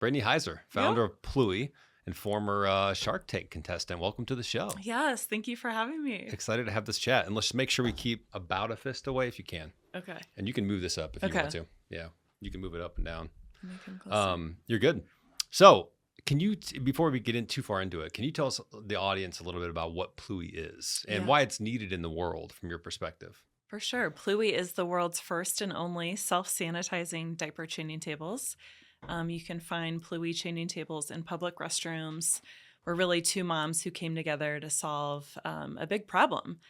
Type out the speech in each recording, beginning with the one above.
Brittany Hizer, Yeah. founder of Pluie and former Shark Tank contestant. Welcome to the show. Yes. Thank you for having me. Excited to have this chat. And let's make sure we keep about a fist away if you can. Okay. And you can move this up if you Okay. want to. Yeah, you can move it up and down. Can you come closer? You're good. So can you, before we get in too far into it, can you tell us, the audience, a little bit about what Pluie is and Yeah. why it's needed in the world from your perspective? For sure. Pluie is the world's first and only self-sanitizing diaper changing tables. You can find Pluie changing tables in public restrooms. We're really two moms who came together to solve a big problem.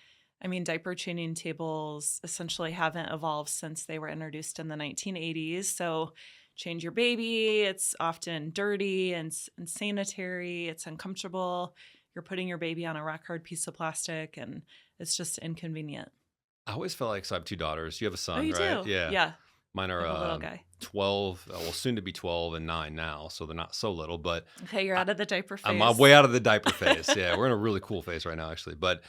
I mean, diaper changing tables essentially haven't evolved since they were introduced in the 1980s. So change your baby. It's often dirty and unsanitary. It's uncomfortable. You're putting your baby on a rock hard piece of plastic, and it's just inconvenient. I always felt like, so I have two daughters. You have a son, Oh, you right? do? Yeah. Yeah. Mine I have a are little guy. 12, well, soon to be 12 and 9 now. So they're not so little, but Okay, you're out of the diaper phase. I'm way out of the diaper phase. Yeah, we're in a really cool phase right now, actually. But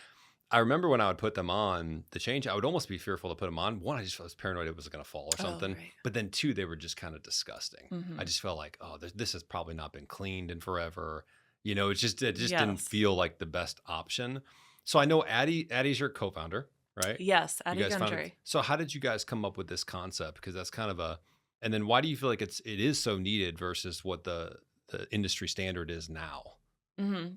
I remember when I would put them on the change, I would almost be fearful to put them on. One, I just was paranoid it was going to fall or something. Right. But then two, they were just kind of disgusting. Mhm. I just felt like, oh, this has probably not been cleaned in forever. You know, it just didn't Yes. feel like the best option. So I know Addie's your co-founder, right? Yes, You Addie guys founded. Gundry. So how did you guys come up with this concept? Because that's kind of and then why do you feel like it is so needed versus what the industry standard is now?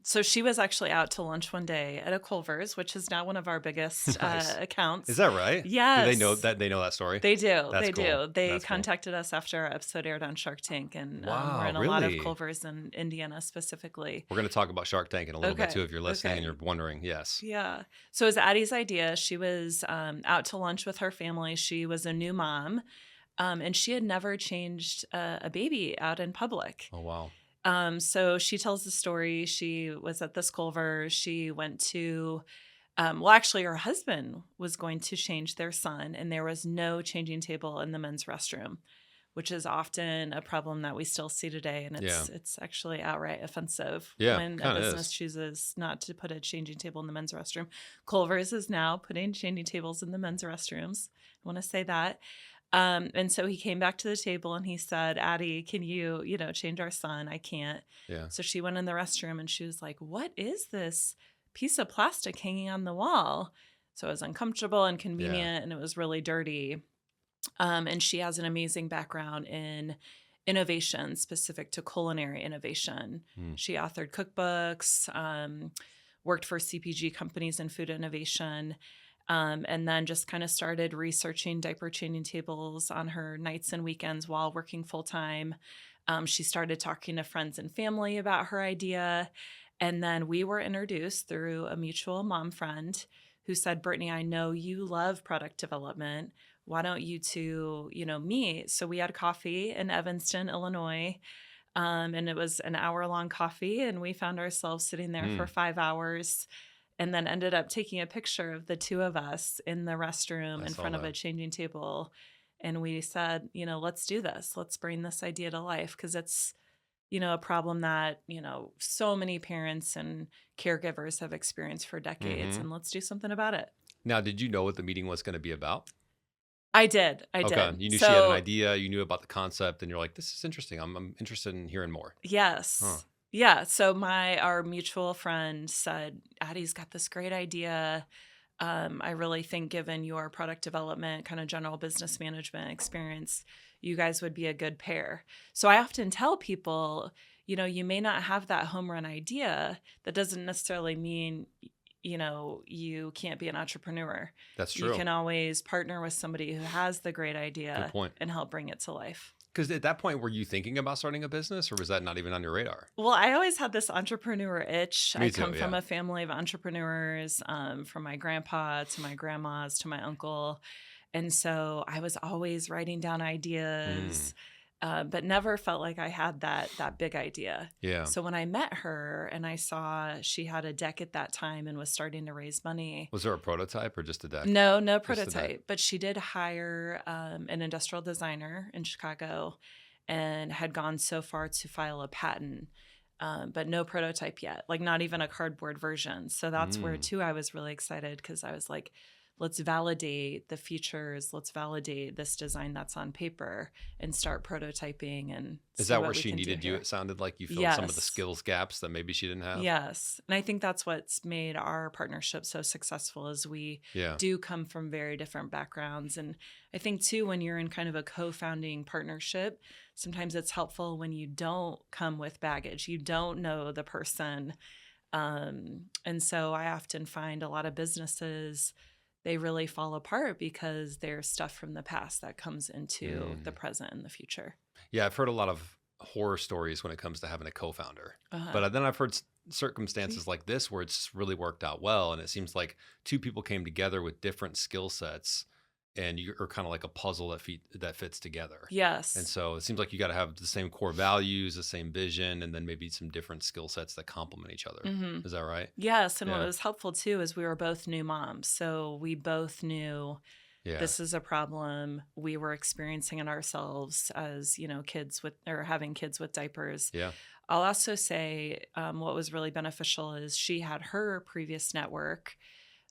So she was actually out to lunch one day at a Culver's, which is now one of our biggest Nice. accounts. Is that right? Yes. Do they know that? They know that story? They do. That's They cool. do. They That's cool. contacted us after our episode aired on Shark Tank, and Wow, we're in a lot of really? Culver's in Indiana specifically. We're going to talk about Shark Tank in a little bit Okay, too, if you're listening and okay. you're wondering. Yes. Yeah. So it was Addie's idea. She was out to lunch with her family. She was a new mom, and she had never changed a baby out in public. Oh, wow. So she tells the story. She was at this Culver. She went to, well, actually, her husband was going to change their son, and there was no changing table in the men's restroom, which is often a problem that we still see today. And it's actually outright offensive when a kinda business is. chooses not to put a changing table in the men's restroom. Culver's is now putting changing tables in the men's restrooms. I want to say that. And so he came back to the table and he said, Addie, can you change our son? I can't. Yeah. So she went in the restroom and she was like, what is this piece of plastic hanging on the wall? So it was uncomfortable, inconvenient, and it was really dirty. And she has an amazing background in innovation specific to culinary innovation. She authored cookbooks, worked for CPG companies in food innovation. And then just kind of started researching diaper changing tables on her nights and weekends while working full time. She started talking to friends and family about her idea. And then we were introduced through a mutual mom friend who said, Brittany, I know you love product development. Why don't you two, meet? So we had coffee in Evanston, Illinois. And it was an hour-long coffee. And we found ourselves sitting there for 5 hours. And then ended up taking a picture of the two of us in the restroom in front of a changing table. And we said, let's do this. Let's bring this idea to life because it's, a problem that, so many parents and caregivers have experienced for decades. And let's do something about it. Now, did you know what the meeting was going to be about? I did. Okay. You knew she had an idea. You knew about the concept and you're like, this is interesting. I'm interested in hearing more. Yes. Huh. Yeah. So our mutual friend said, Addie's got this great idea. I really think given your product development, kind of general business management experience, you guys would be a good pair. So I often tell people, you may not have that home run idea. That doesn't necessarily mean, you can't be an entrepreneur. That's true. You can always partner with somebody who has the great idea Good point. and help bring it to life. Because at that point, were you thinking about starting a business or was that not even on your radar? Well, I always had this entrepreneur itch. Me I too, come from yeah. a family of entrepreneurs, from my grandpa to my grandmas to my uncle. And so I was always writing down ideas, but never felt like I had that big idea. Yeah. So when I met her and I saw she had a deck at that time and was starting to raise money. Was there a prototype or just a deck? No Just a prototype, deck. but she did hire an industrial designer in Chicago and had gone so far to file a patent, but no prototype yet, like not even a cardboard version. So that's where too I was really excited because I was like, let's validate the features. Let's validate this design that's on paper and start prototyping and Is see that what where we she can do needed you? here. It sounded like you filled some of the Yes. skills gaps that maybe she didn't have. Yes. And I think that's what's made our partnership so successful is we Yeah. do come from very different backgrounds. And I think too, when you're in kind of a co-founding partnership, sometimes it's helpful when you don't come with baggage. You don't know the person. And so I often find a lot of businesses, they really fall apart because there's stuff from the past that comes into the present and the future. Yeah, I've heard a lot of horror stories when it comes to having a co-founder. Uh-huh. But then I've heard circumstances like this where it's really worked out well. And it seems like two people came together with different skill sets and you're kind of like a puzzle that fits together. Yes. And so it seems like you got to have the same core values, the same vision, and then maybe some different skill sets that complement each other. Is that right? Yes. And Yeah. what was helpful too is we were both new moms. So we both knew this is a problem we were experiencing in ourselves as, kids having kids with diapers. Yeah. I'll also say what was really beneficial is she had her previous network,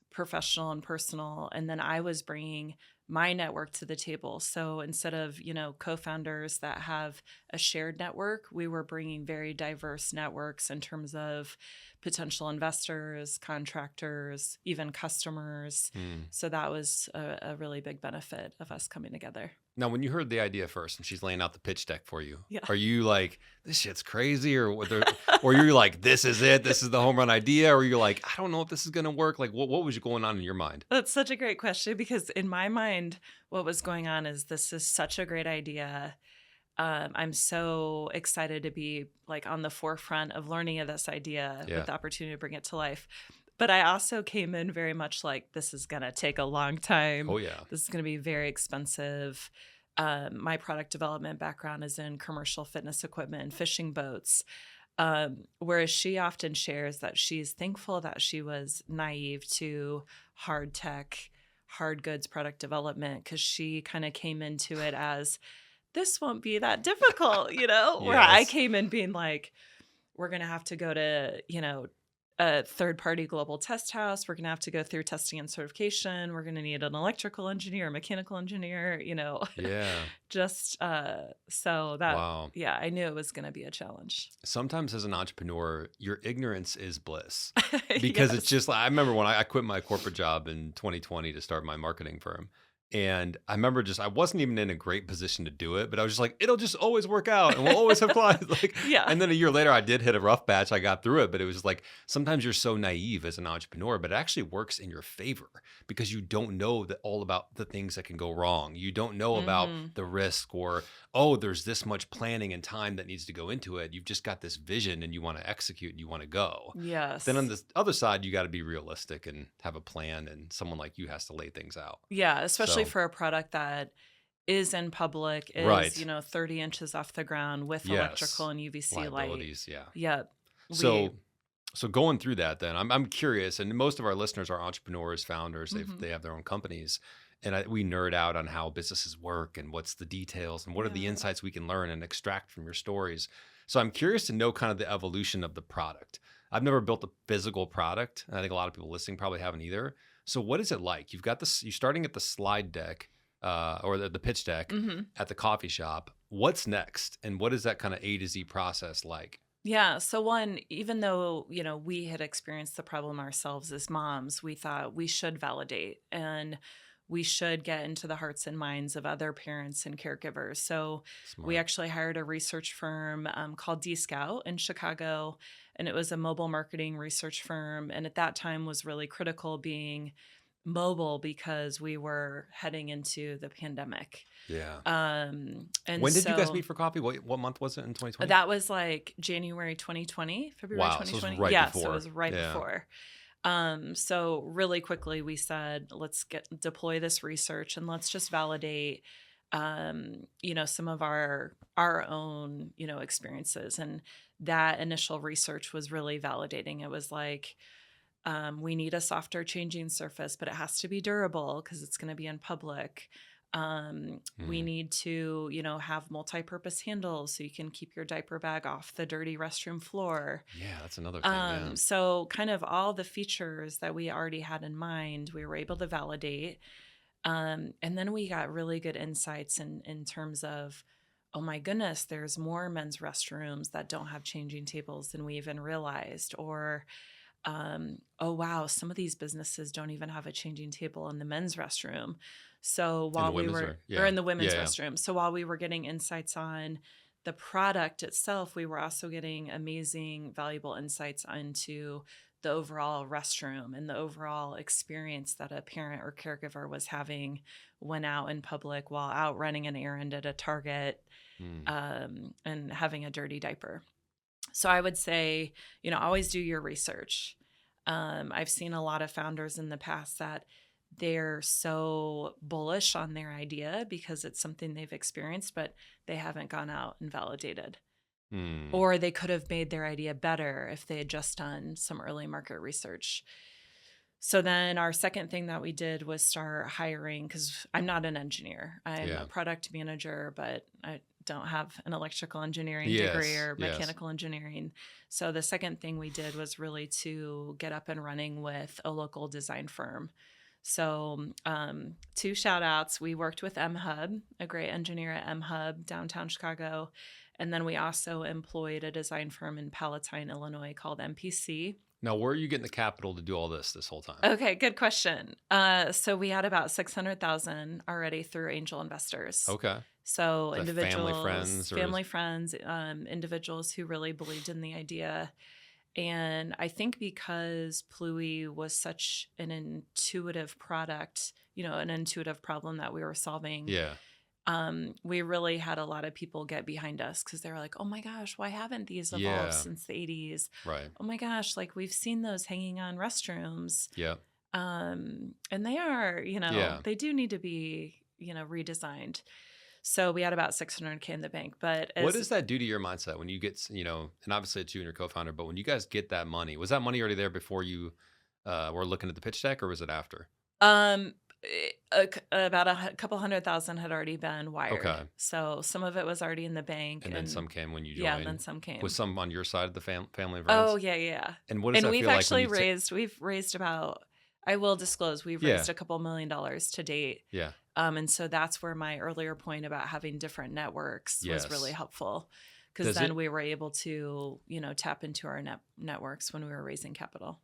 professional and personal, and then I was bringing my network to the table. So instead of, co-founders that have a shared network, we were bringing very diverse networks in terms of potential investors, contractors, even customers. So that was a really big benefit of us coming together. Now, when you heard the idea first and she's laying out the pitch deck for you, Yeah. are you like, this shit's crazy? Or you're like, this is it? This is the home run idea? Or you're like, I don't know if this is going to work. Like, what was going on in your mind? That's such a great question because in my mind, what was going on is this is such a great idea. I'm so excited to be like on the forefront of learning of this idea with the opportunity to bring it to life. But I also came in very much like, this is going to take a long time. Oh, yeah. This is going to be very expensive. My product development background is in commercial fitness equipment and fishing boats. Whereas she often shares that she's thankful that she was naive to hard tech, hard goods product development, because she kind of came into it as, this won't be that difficult, where I came in being like, we're going to have to go to, a third-party global test house. We're going to have to go through testing and certification. We're going to need an electrical engineer, mechanical engineer, Yeah. just so that, Wow. yeah, I knew it was going to be a challenge. Sometimes as an entrepreneur, your ignorance is bliss because it's just like, I remember when I quit my corporate job in 2020 to start my marketing firm. And I remember I wasn't even in a great position to do it, but I was just like, it'll just always work out and we'll always have clients. And then a year later, I did hit a rough patch. I got through it, but it was like, sometimes you're so naive as an entrepreneur, but it actually works in your favor because you don't know all about the things that can go wrong. You don't know about the risk or, there's this much planning and time that needs to go into it. You've just got this vision and you want to execute and you want to go. Yes. Then on the other side, you got to be realistic and have a plan, and someone like you has to lay things out. Yeah, especially for a product that is in public, is, Right. 30 inches off the ground with electrical and UVC light. Liabilities, yeah. Yep. So going through that then, I'm curious, and most of our listeners are entrepreneurs, founders, they have their own companies. And we nerd out on how businesses work and what's the details and what are the insights we can learn and extract from your stories. So I'm curious to know kind of the evolution of the product. I've never built a physical product. And I think a lot of people listening probably haven't either. So what is it like? You've got this, you're starting at the slide deck or the pitch deck at the coffee shop. What's next? And what is that kind of A to Z process like? Yeah. So one, even though, we had experienced the problem ourselves as moms, we thought we should validate and we should get into the hearts and minds of other parents and caregivers. So we actually hired a research firm called D-Scout in Chicago, and it was a mobile marketing research firm. And at that time was really critical being mobile because we were heading into the pandemic. Yeah. And when did you guys meet for coffee? What month was it in 2020? That was like January 2020, February 2020. So it was right before. So it was right before. So really quickly we said, let's deploy this research and let's just validate, some of our own, experiences. And that initial research was really validating. It was like, we need a softer changing surface, but it has to be durable because it's going to be in public. We need to, have multi-purpose handles so you can keep your diaper bag off the dirty restroom floor. Yeah, that's another thing. Yeah. So kind of all the features that we already had in mind, we were able to validate. And then we got really good insights in terms of, oh my goodness, there's more men's restrooms that don't have changing tables than we even realized. Or, oh wow, some of these businesses don't even have a changing table in the men's restroom. So while we were, or in the women's restroom. So while we were getting insights on the product itself, we were also getting amazing, valuable insights into the overall restroom and the overall experience that a parent or caregiver was having when out in public while out running an errand at a Target, and having a dirty diaper. So I would say, always do your research. I've seen a lot of founders in the past that they're so bullish on their idea because it's something they've experienced, but they haven't gone out and validated. Or they could have made their idea better if they had just done some early market research. So then our second thing that we did was start hiring, because I'm not an engineer. I'm a product manager, but I don't have an electrical engineering degree or mechanical engineering. So the second thing we did was really to get up and running with a local design firm. So 2 shout outs. We worked with M-Hub, a great engineer at M-Hub, downtown Chicago. And then we also employed a design firm in Palatine, Illinois called MPC. Now, where are you getting the capital to do all this whole time? Okay, good question. So we had about $600,000 already through angel investors. Okay. So like individuals, family friends, individuals who really believed in the idea. And I think because Pluie was such an intuitive product, an intuitive problem that we were solving. Yeah. We really had a lot of people get behind us because they were like, oh my gosh, why haven't these evolved since the 80s? Right. Oh my gosh, like we've seen those hanging on restrooms. Yeah. And they are, they do need to be, redesigned. So we had about $600K in the bank. But what does that do to your mindset when you get, and obviously it's you and your co-founder, but when you guys get that money, was that money already there before you were looking at the pitch deck, or was it after? About a couple $100,000 had already been wired. Okay. So some of it was already in the bank. And then some came when you joined. Yeah, and then some came. Was some on your side of the family and friends? Oh, yeah. And what does that feel like? And we've raised about, I will disclose, we've raised a couple $1 million to date. Yeah. And so that's where my earlier point about having different networks was really helpful. Because then we were able to, tap into our networks when we were raising capital.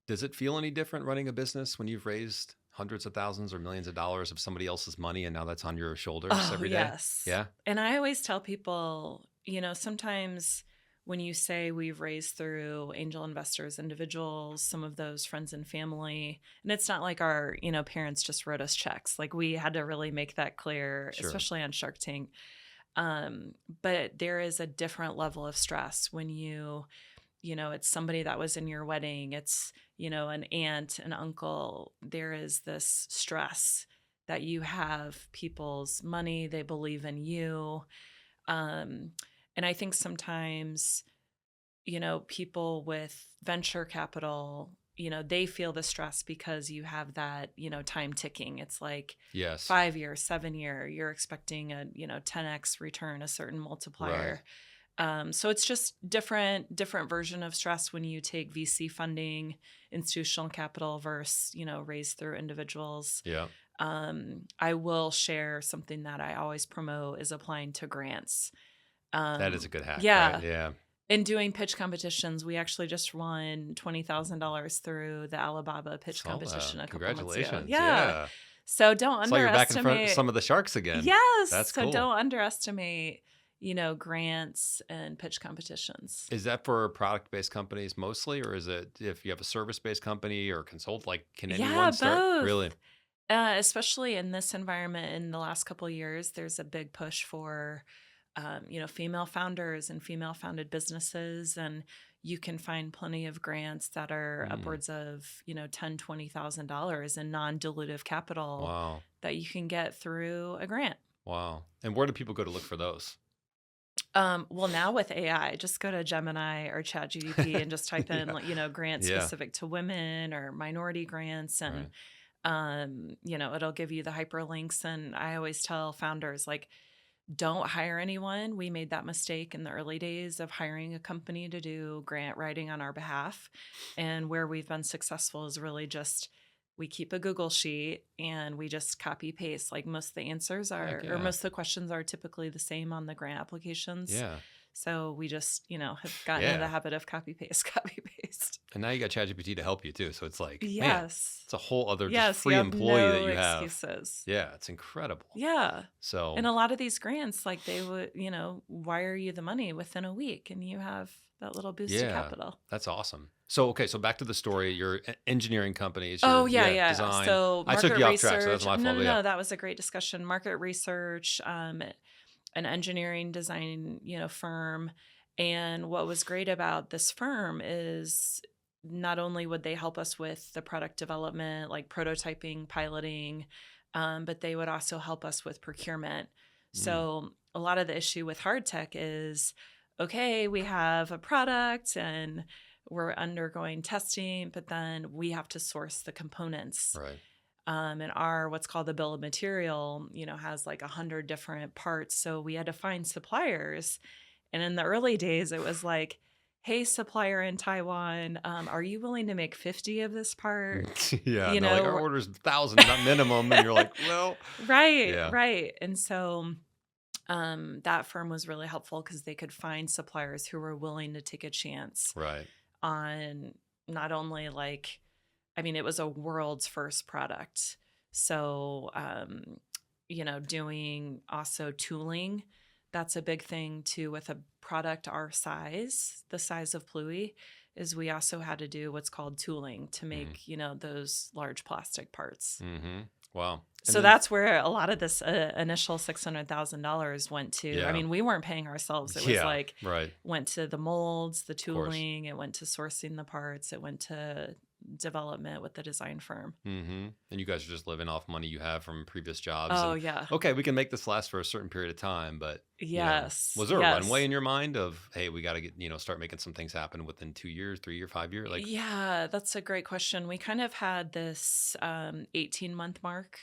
Does it feel any different running a business when you've raised hundreds of thousands or millions of dollars of somebody else's money and now that's on your shoulders every day? Yes. Yeah. And I always tell people, sometimes when you say we've raised through angel investors, individuals, some of those friends and family, and it's not like our, parents just wrote us checks. Like we had to really make that clear, especially on Shark Tank. But there is a different level of stress when it's somebody that was in your wedding. It's, an aunt, an uncle. There is this stress that you have people's money. They believe in you. And I think sometimes, people with venture capital, they feel the stress because you have that, time ticking. It's like 5 year, 7 year, you're expecting a, 10x return, a certain multiplier. Right. So it's just different version of stress when you take VC funding, institutional capital versus, raised through individuals. Yeah. I will share something that I always promote is applying to grants. That is a good hack. Yeah. Right? Yeah. In doing pitch competitions, we actually just won $20,000 through the Alibaba pitch competition a couple months ago. Congratulations. Yeah. So don't underestimate. So you're back in front of some of the sharks again. Yes. That's cool. So don't underestimate, grants and pitch competitions. Is that for product-based companies mostly, or is it if you have a service-based company or consult? Like, can anyone start? Both. Really? Especially in this environment, in the last couple of years, there's a big push for, female founders and female-founded businesses, and you can find plenty of grants that are upwards of, $10,000, $20,000 in non-dilutive capital that you can get through a grant. Wow. And where do people go to look for those? Well, now with AI, just go to Gemini or ChatGPT and just type in, grants specific to women or minority grants. And It'll give you the hyperlinks. And I always tell founders, like, don't hire anyone. We made that mistake in the early days of hiring a company to do grant writing on our behalf. And where we've been successful is really just we keep a Google sheet and we just copy paste. Like most of the answers are, or most of the questions are typically the same on the grant applications. Yeah. So we just, have gotten into the habit of copy paste. And now you got ChatGPT to help you too. So it's like, man, Yes. it's a whole other Yes, just free you have employee no that you have. excuses. Yeah, it's incredible. Yeah. So, And a lot of these grants, like they would, wire you the money within a week and you have that little boost of capital. That's awesome. So, okay, so back to the story. Your engineering company is design. So I took you off track, so that's my fault. No, that was a great discussion. Market research, an engineering design, firm. And what was great about this firm is not only would they help us with the product development, like prototyping, piloting, but they would also help us with procurement. So a lot of the issue with hard tech is, okay, we have a product and we're undergoing testing, but then we have to source the components. Right. And our what's called the bill of material, has like 100 different parts. So we had to find suppliers. And in the early days, it was like, hey, supplier in Taiwan, are you willing to make 50 of this part? Like our order's 1,000, not minimum. And you're like, well. Right. And so that firm was really helpful because they could find suppliers who were willing to take a chance on not only it was a world's first product. So, doing also tooling. That's a big thing too with a product our size, the size of Pluie, is we also had to do what's called tooling to make, those large plastic parts. Mm-hmm. Wow. So that's where a lot of this initial $600,000 went to. Yeah. I mean, we weren't paying ourselves. It was went to the molds, the tooling, it went to sourcing the parts, it went to development with the design firm. Mm-hmm. And you guys are just living off money you have from previous jobs. Oh, and, yeah. Okay, we can make this last for a certain period of time, but yes. Was there a runway in your mind of, hey, we got to get, start making some things happen within 2 years, 3 years, 5 years? Yeah, that's a great question. We kind of had this 18-month mark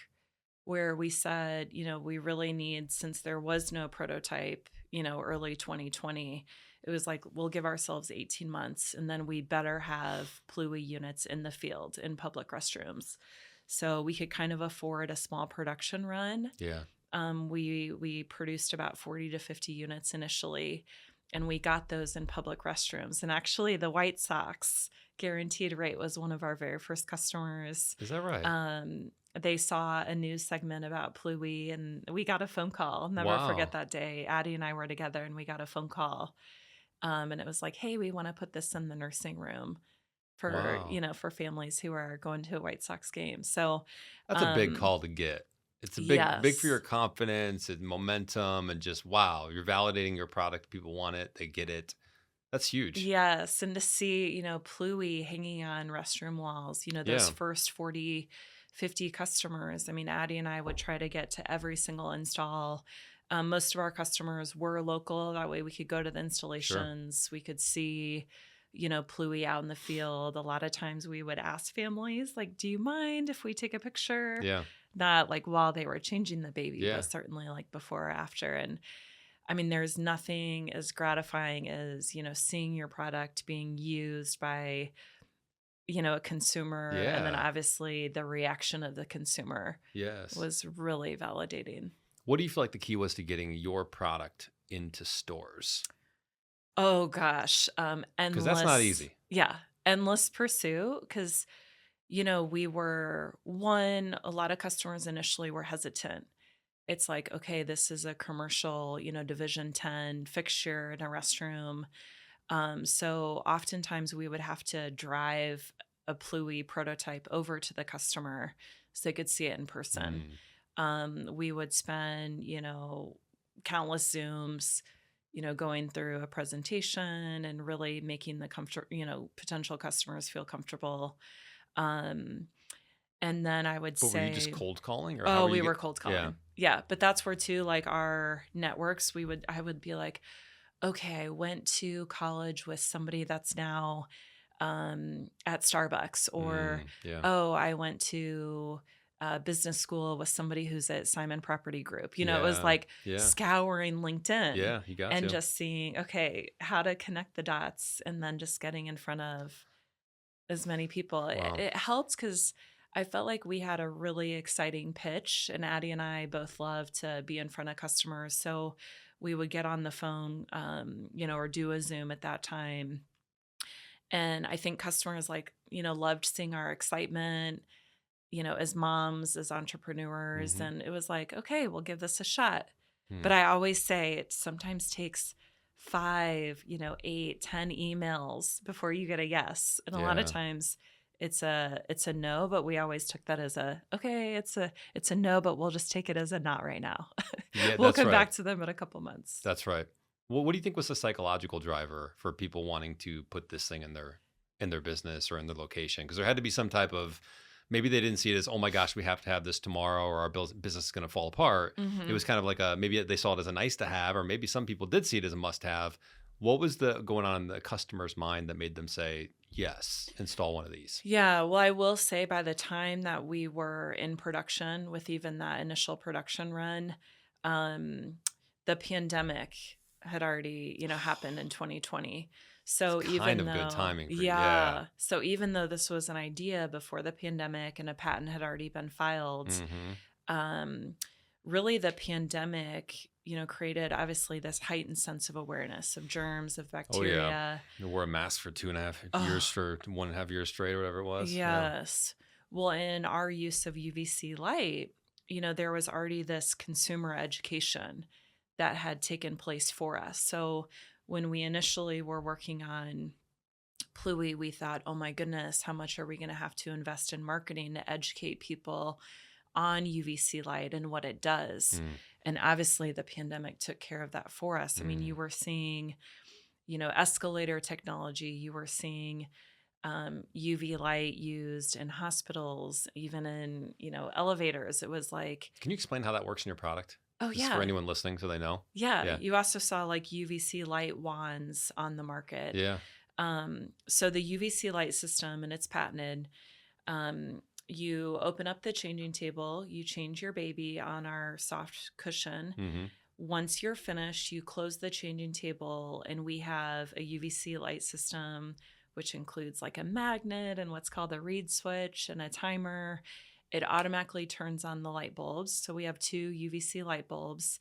where we said, we really need, since there was no prototype, early 2020, it was like, we'll give ourselves 18 months and then we better have Pluie units in the field in public restrooms. So we could kind of afford a small production run. Yeah. We produced about 40 to 50 units initially, and we got those in public restrooms. And actually the White Sox Guaranteed Rate was one of our very first customers. Is that right? They saw a news segment about Pluie and we got a phone call. I'll never forget that day. Addie and I were together and we got a phone call. And it was like, hey, we want to put this in the nursing room for, for families who are going to a White Sox game. So that's a big call to get. It's a big for your confidence and momentum and just, wow, you're validating your product. People want it. They get it. That's huge. Yes. And to see, Pluie hanging on restroom walls, those first 40, 50 customers. I mean, Addie and I would try to get to every single install. Most of our customers were local. That way we could go to the installations. Sure. We could see, Pluie out in the field. A lot of times we would ask families, like, do you mind if we take a picture? Yeah. Not like while they were changing the baby, but certainly like before or after. And I mean, there's nothing as gratifying as, seeing your product being used by, a consumer. And then obviously the reaction of the consumer was really validating. What do you feel like the key was to getting your product into stores? Oh, gosh. Endless. Because that's not easy. Yeah. Endless pursuit. Because, we were a lot of customers initially were hesitant. It's like, okay, this is a commercial, Division 10 fixture in a restroom. So oftentimes we would have to drive a Pluie prototype over to the customer so they could see it in person. We would spend, countless Zooms, going through a presentation and really making the potential customers feel comfortable. And then I would say, were you just cold calling? Or we were cold calling. Yeah. But that's where too, like our networks, I would be like, okay, I went to college with somebody that's now at Starbucks, or, Yeah. oh, I went to business school with somebody who's at Simon Property Group. It was Yeah. like Yeah. scouring LinkedIn Yeah. You got and to. just seeing, okay, how to connect the dots, and then just getting in front of as many people. It, Wow. it helped because I felt like we had a really exciting pitch, and Addie and I both love to be in front of customers. So we would get on the phone, or do a Zoom at that time. And I think customers loved seeing our excitement, as moms, as entrepreneurs. Mm-hmm. And it was like, okay, we'll give this a shot. Hmm. But I always say it sometimes takes 5, 8, 10 emails before you get a yes. And a lot of Yeah. times it's a no, but we always took that as okay, it's a no, but we'll just take it as a not right now. Yeah, We'll that's come right. back to them in a couple months. That's right. Well, what do you think was the psychological driver for people wanting to put this thing in their business or in their location? Because there had to be some type of, maybe they didn't see it as, oh my gosh, we have to have this tomorrow or our business is going to fall apart. It was kind of like maybe they saw it as a nice to have, or maybe some people did see it as a must have. What was going on in the customer's mind that made them say, yes, install one of these? Yeah, well, I will say by the time that we were in production with even that initial production run, the pandemic had already, happened in 2020. So It's even kind of though, good timing for you. yeah, so even though this was an idea before the pandemic and a patent had already been filed, Mm-hmm. really the pandemic, created obviously this heightened sense of awareness of germs, of Oh bacteria. yeah. You wore a mask for 2.5 years, for 1.5 years straight, or whatever it was. Yeah. Yes. Well, in our use of UVC light, there was already this consumer education that had taken place for us. So when we initially were working on Pluie, we thought, oh my goodness, how much are we going to have to invest in marketing to educate people on UVC light and what it does? Mm. And obviously the pandemic took care of that for us. I mean, you were seeing, escalator technology, you were seeing UV light used in hospitals, even in, elevators. It was like, Can you explain how that works in your product? oh Just yeah. for anyone listening so they know. Yeah. Yeah. You also saw like UVC light wands on the market. Yeah. So the UVC light system, and it's patented, you open up the changing table, you change your baby on our soft cushion. Mm-hmm. Once you're finished, you close the changing table, and we have a UVC light system, which includes like a magnet and what's called a reed switch and a timer. It automatically turns on the light bulbs. So we have 2 UVC light bulbs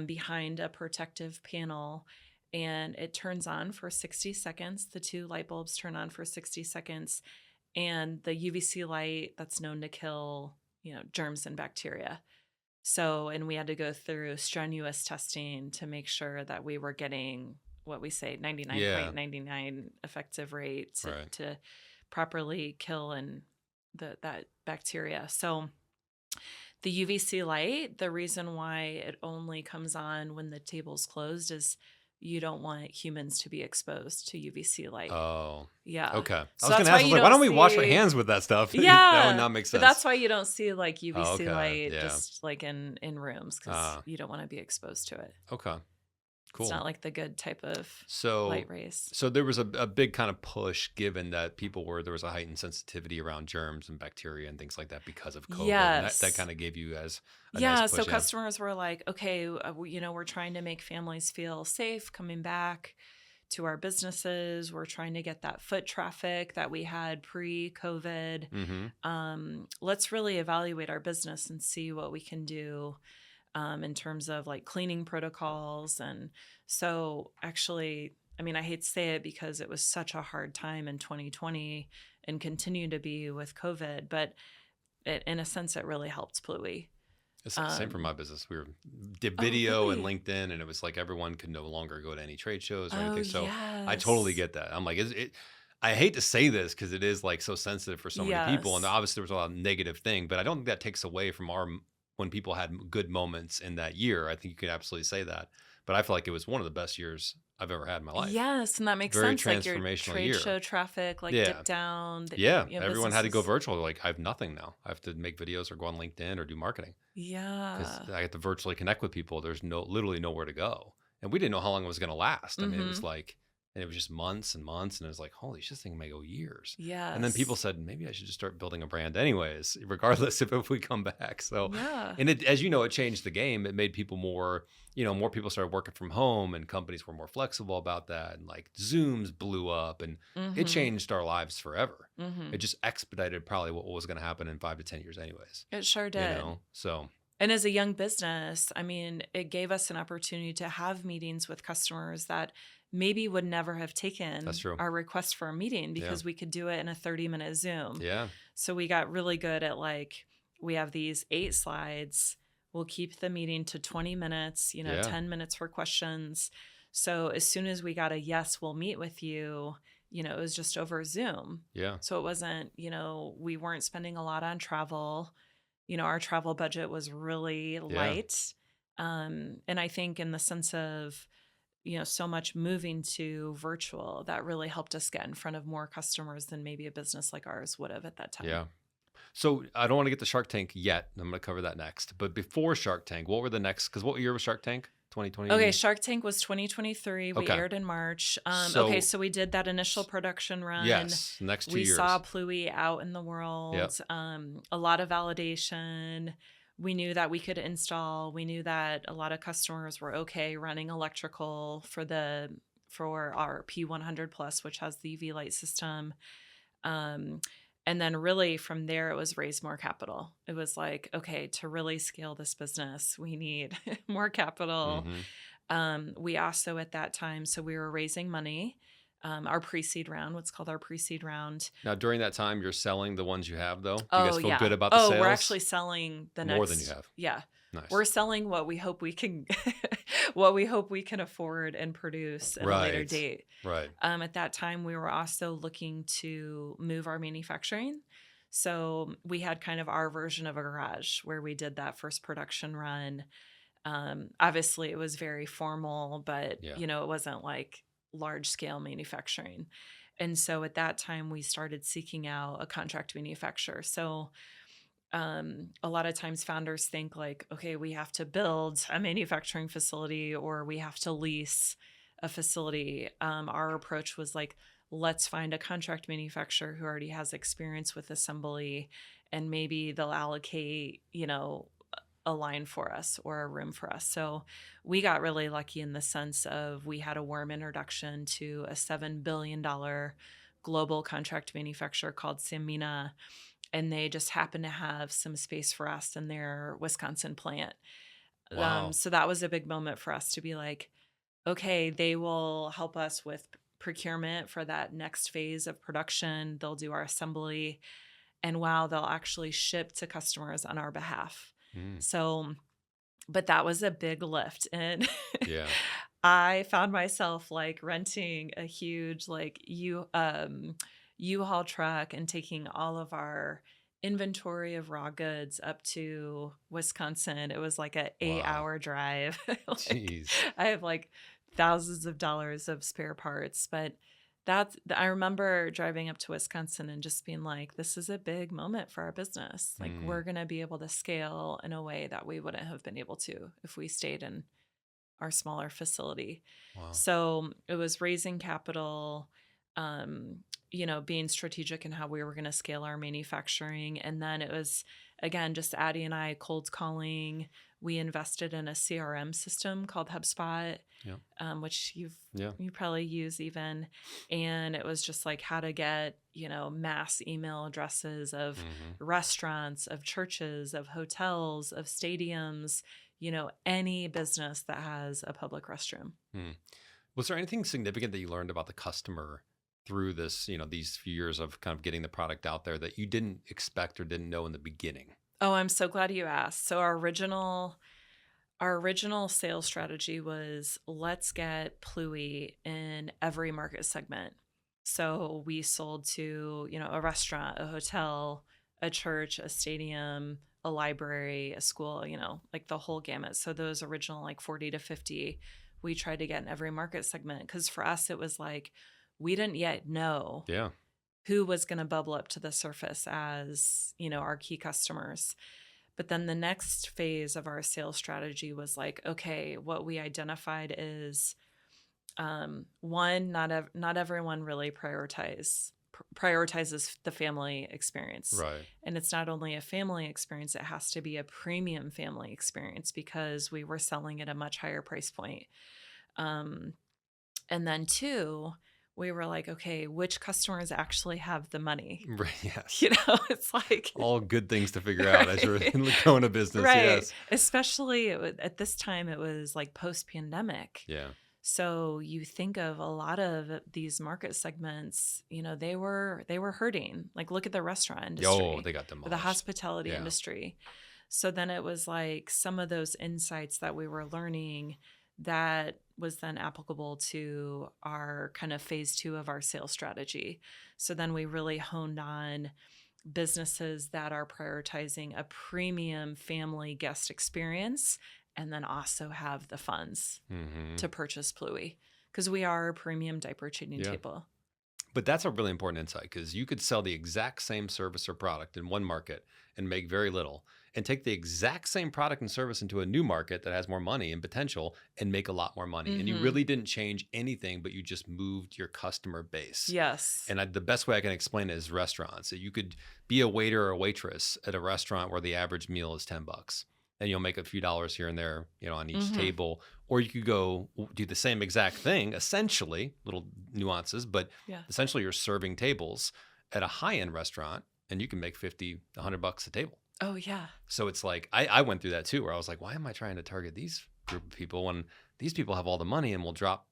behind a protective panel, and it turns on for 60 seconds. The 2 light bulbs turn on for 60 seconds. And the UVC light, that's known to kill, germs and bacteria. So, and we had to go through strenuous testing to make sure that we were getting what we say 99.99 effective rate to properly kill that bacteria. So the UVC light, the reason why it only comes on when the table's closed is you don't want humans to be exposed to UVC light. Oh. Yeah. Okay. I So was going that's to why ask, you like, why don't we don't wash our see- hands with that stuff? Yeah. That would not make sense. But that's why you don't see like UVC Oh, okay. light Yeah. just like in rooms, because you don't want to be exposed to it. Okay. Cool. It's not like the good type of So, light rays. so there was a big kind of push given that there was a heightened sensitivity around germs and bacteria and things like that because of COVID. And Yes. that kind of gave you as a Yeah, nice push. so customers were like, okay, we're trying to make families feel safe coming back to our businesses. We're trying to get that foot traffic that we had pre-COVID. Mm-hmm. Let's really evaluate our business and see what we can do in terms of like cleaning protocols. And so actually, I mean, I hate to say it because it was such a hard time in 2020 and continued to be with COVID, but in a sense, it really helped Pluie. It's the same for my business. We did video and really? LinkedIn, and it was like everyone could no longer go to any trade shows or anything. Oh, So yes. I totally get that. I'm like, I hate to say this because it is like so sensitive for so many people, and Yes. obviously there was a lot of negative thing, but I don't think that takes away from when people had good moments in that year. I think you could absolutely say that. But I feel like it was one of the best years I've ever had in my life. Yes, and that makes Very sense. Like your transformational trade year. show traffic, like Yeah. dipped down. Yeah, everyone had to go businesses- virtual. They're like, I have nothing now. I have to make videos or go on LinkedIn or do marketing Yeah. because I have to virtually connect with people. There's literally nowhere to go, and we didn't know how long it was going to last. I mean, it was like And it was just months and months. And it was like, holy shit, this thing may go years. Yes. And then people said, maybe I should just start building a brand anyways, regardless if we come back. So, yeah. and it, as you know, it changed the game. It made people more, more people started working from home and companies were more flexible about that. And like Zooms blew up and it changed our lives forever. It just expedited probably what was going to happen in 5 to 10 years anyways. It sure did. So. And as a young business, I mean, it gave us an opportunity to have meetings with customers that maybe would never have taken our request for a meeting because we could do it in a 30-minute Zoom. Yeah. So we got really good at like, we have these 8 slides. We'll keep the meeting to 20 minutes, 10 minutes for questions. So as soon as we got a yes, we'll meet with you, it was just over Zoom. Yeah. So it wasn't, we weren't spending a lot on travel. Our travel budget was really light. And I think in the sense of, so much moving to virtual, that really helped us get in front of more customers than maybe a business like ours would have at that time. Yeah. So I don't want to get to Shark Tank yet. I'm going to cover that next. But before Shark Tank, what were the next? Because what year was Shark Tank? 2020? Okay, Shark Tank was 2023. We aired in March. So we did that initial production run. Yes, next 2 years. We saw Pluie out in the world. Yep. A lot of validation. We knew that we could install. We knew that a lot of customers were okay running electrical for our P100 Plus, which has the UV light system. And then really from there, it was raise more capital. It was like, okay, to really scale this business, we need more capital. We also at that time, so we were raising money. Our pre-seed round, what's called our pre-seed round. Now, during that time, you're selling the ones you have, though? Do you guys feel good about the sales? We're actually selling the next. More than you have. Yeah. Nice. We're selling what we hope we can what we hope we can afford and produce at a later date. Right. At that time, we were also looking to move our manufacturing. So we had kind of our version of a garage where we did that first production run. Obviously, it was very formal, but it wasn't like large scale manufacturing. And so at that time, we started seeking out a contract manufacturer. So a lot of times founders think like, okay, we have to build a manufacturing facility or we have to lease a facility. Our approach was like, let's find a contract manufacturer who already has experience with assembly and maybe they'll allocate, a line for us or a room for us. So we got really lucky in the sense of we had a warm introduction to a $7 billion global contract manufacturer called Sanmina. And they just happened to have some space for us in their Wisconsin plant. Wow. So that was a big moment for us to be like, okay, they will help us with procurement for that next phase of production. They'll do our assembly. And wow, they'll actually ship to customers on our behalf. So, but that was a big lift. And I found myself like renting a huge like U-Haul truck and taking all of our inventory of raw goods up to Wisconsin. It was like an 8-hour drive. Jeez. I have like thousands of dollars of spare parts, but I remember driving up to Wisconsin and just being like, this is a big moment for our business. Like we're going to be able to scale in a way that we wouldn't have been able to if we stayed in our smaller facility. Wow. So it was raising capital, being strategic in how we were going to scale our manufacturing. And then it was, again, just Addie and I cold calling. We invested in a CRM system called HubSpot, which you probably use even. And it was just like how to get, mass email addresses of restaurants, of churches, of hotels, of stadiums, any business that has a public restroom. Was there anything significant that you learned about the customer through this, these few years of kind of getting the product out there that you didn't expect or didn't know in the beginning? Oh, I'm so glad you asked. So our original sales strategy was let's get Pluie in every market segment. So we sold to, a restaurant, a hotel, a church, a stadium, a library, a school, like the whole gamut. So those original like 40 to 50, we tried to get in every market segment. Because for us, it was like, we didn't yet know who was going to bubble up to the surface as, our key customers. But then the next phase of our sales strategy was like, okay, what we identified is One, not everyone really prioritizes the family experience. Right. And it's not only a family experience, it has to be a premium family experience because we were selling at a much higher price point. And then two, we were like, okay, which customers actually have the money? Right. Yes. It's like all good things to figure out as you're going to business. right. Yes. Especially at this time, it was like post-pandemic. Yeah. So you think of a lot of these market segments, they were hurting. Like look at the restaurant industry, Yo, they got demolished. the hospitality Yeah. industry. So then it was like some of those insights that we were learning that was then applicable to our kind of phase 2 of our sales strategy. So then we really honed on businesses that are prioritizing a premium family guest experience and then also have the funds to purchase Pluie because we are a premium diaper changing table. But that's a really important insight because you could sell the exact same service or product in one market and make very little, and take the exact same product and service into a new market that has more money and potential and make a lot more money. And you really didn't change anything, but you just moved your customer base. Yes. And the best way I can explain it is restaurants. So you could be a waiter or a waitress at a restaurant where the average meal is $10. And you'll make a few dollars here and there, on each table. Or you could go do the same exact thing, essentially, little nuances, but essentially you're serving tables at a high-end restaurant and you can make $50, $100 a table. Oh, yeah. So it's like, I went through that too, where I was like, why am I trying to target these group of people when these people have all the money and will drop,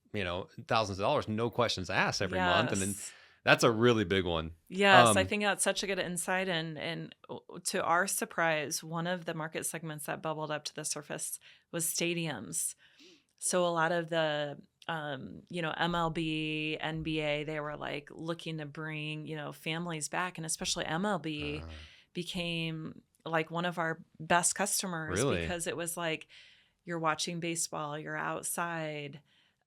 thousands of dollars, no questions asked every month. And then that's a really big one. Yes, I think that's such a good insight. And to our surprise, one of the market segments that bubbled up to the surface was stadiums. So a lot of the, MLB, NBA, they were like looking to bring, families back. And especially MLB became like one of our best customers because it was like you're watching baseball, you're outside.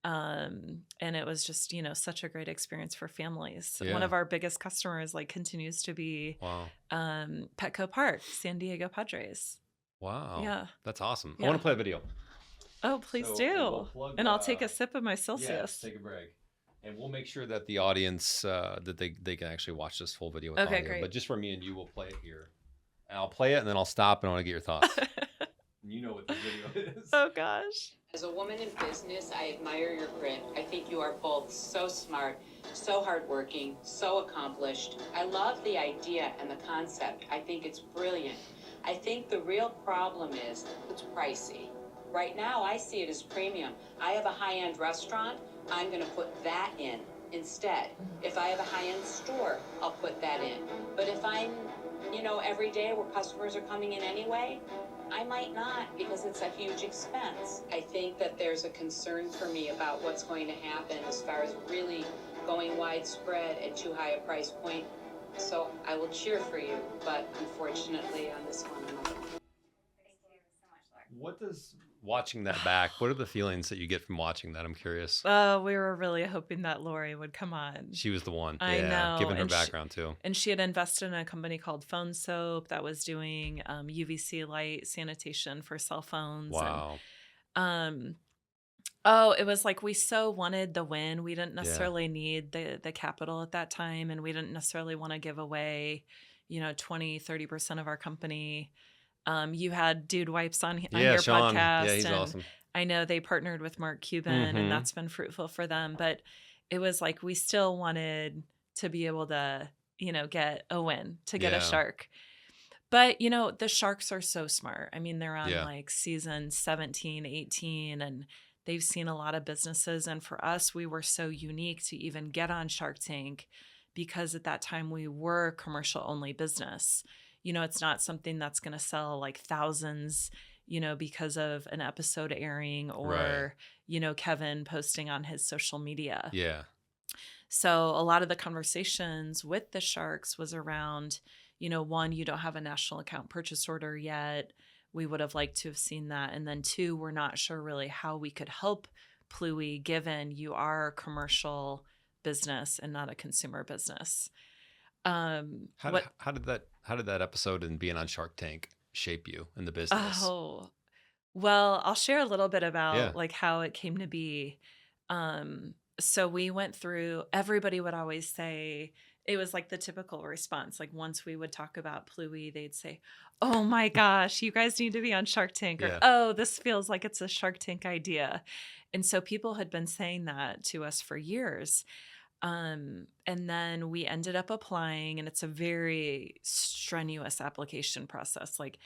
And it was just, such a great experience for families. One of our biggest customers continues to be Petco Park, San Diego Padres. Wow. Yeah. That's awesome. Yeah. I want to play a video. Oh, please do. And I'll take a sip of my Celsius. Yes, take a break. And we'll make sure that the audience, that they can actually watch this full video with audio. Great. But just for me and you, we'll play it here. And I'll play it and then I'll stop and I want to get your thoughts. You know what this video is. Oh, gosh. As a woman in business, I admire your grit. I think you are both so smart, so hardworking, so accomplished. I love the idea and the concept. I think it's brilliant. I think the real problem is it's pricey. Right now, I see it as premium. I have a high-end restaurant. I'm going to put that in instead. If I have a high-end store, I'll put that in. But if I'm, every day where customers are coming in anyway, I might not because it's a huge expense. I think that there's a concern for me about what's going to happen as far as really going widespread at too high a price point. So I will cheer for you, but unfortunately on this one, I'm not. Thank you so much, Laura. What does watching that back, what are the feelings that you get from watching that? I'm curious. We were really hoping that Lori would come on. She was the one. I know. Given her background too. And she had invested in a company called Phone Soap that was doing UVC light sanitation for cell phones. Wow. And, it was like we so wanted the win. We didn't necessarily need the capital at that time. And we didn't necessarily want to give away, 20, 30% of our company. You had Dude Wipes on your Sean. podcast. Yeah, he's and awesome. I know they partnered with Mark Cuban and that's been fruitful for them. But it was like we still wanted to be able to, get a win, to get a shark. But, the sharks are so smart. I mean, they're on like season 17, 18, and they've seen a lot of businesses. And for us, we were so unique to even get on Shark Tank because at that time we were a commercial only business. It's not something that's going to sell like thousands, because of an episode airing or, Kevin posting on his social media. Yeah. So a lot of the conversations with the sharks was around, one, you don't have a national account purchase order yet. We would have liked to have seen that. And then two, we're not sure really how we could help Pluie given you are a commercial business and not a consumer business. How did that episode and being on Shark Tank shape you in the business? Oh, well, I'll share a little bit about like how it came to be. So we went through, everybody would always say, it was like the typical response. Like once we would talk about Pluie, they'd say, "Oh my gosh, you guys need to be on Shark Tank," or Yeah. "Oh, this feels like it's a Shark Tank idea." And so people had been saying that to us for years. And then we ended up applying, and it's a very strenuous application process. Like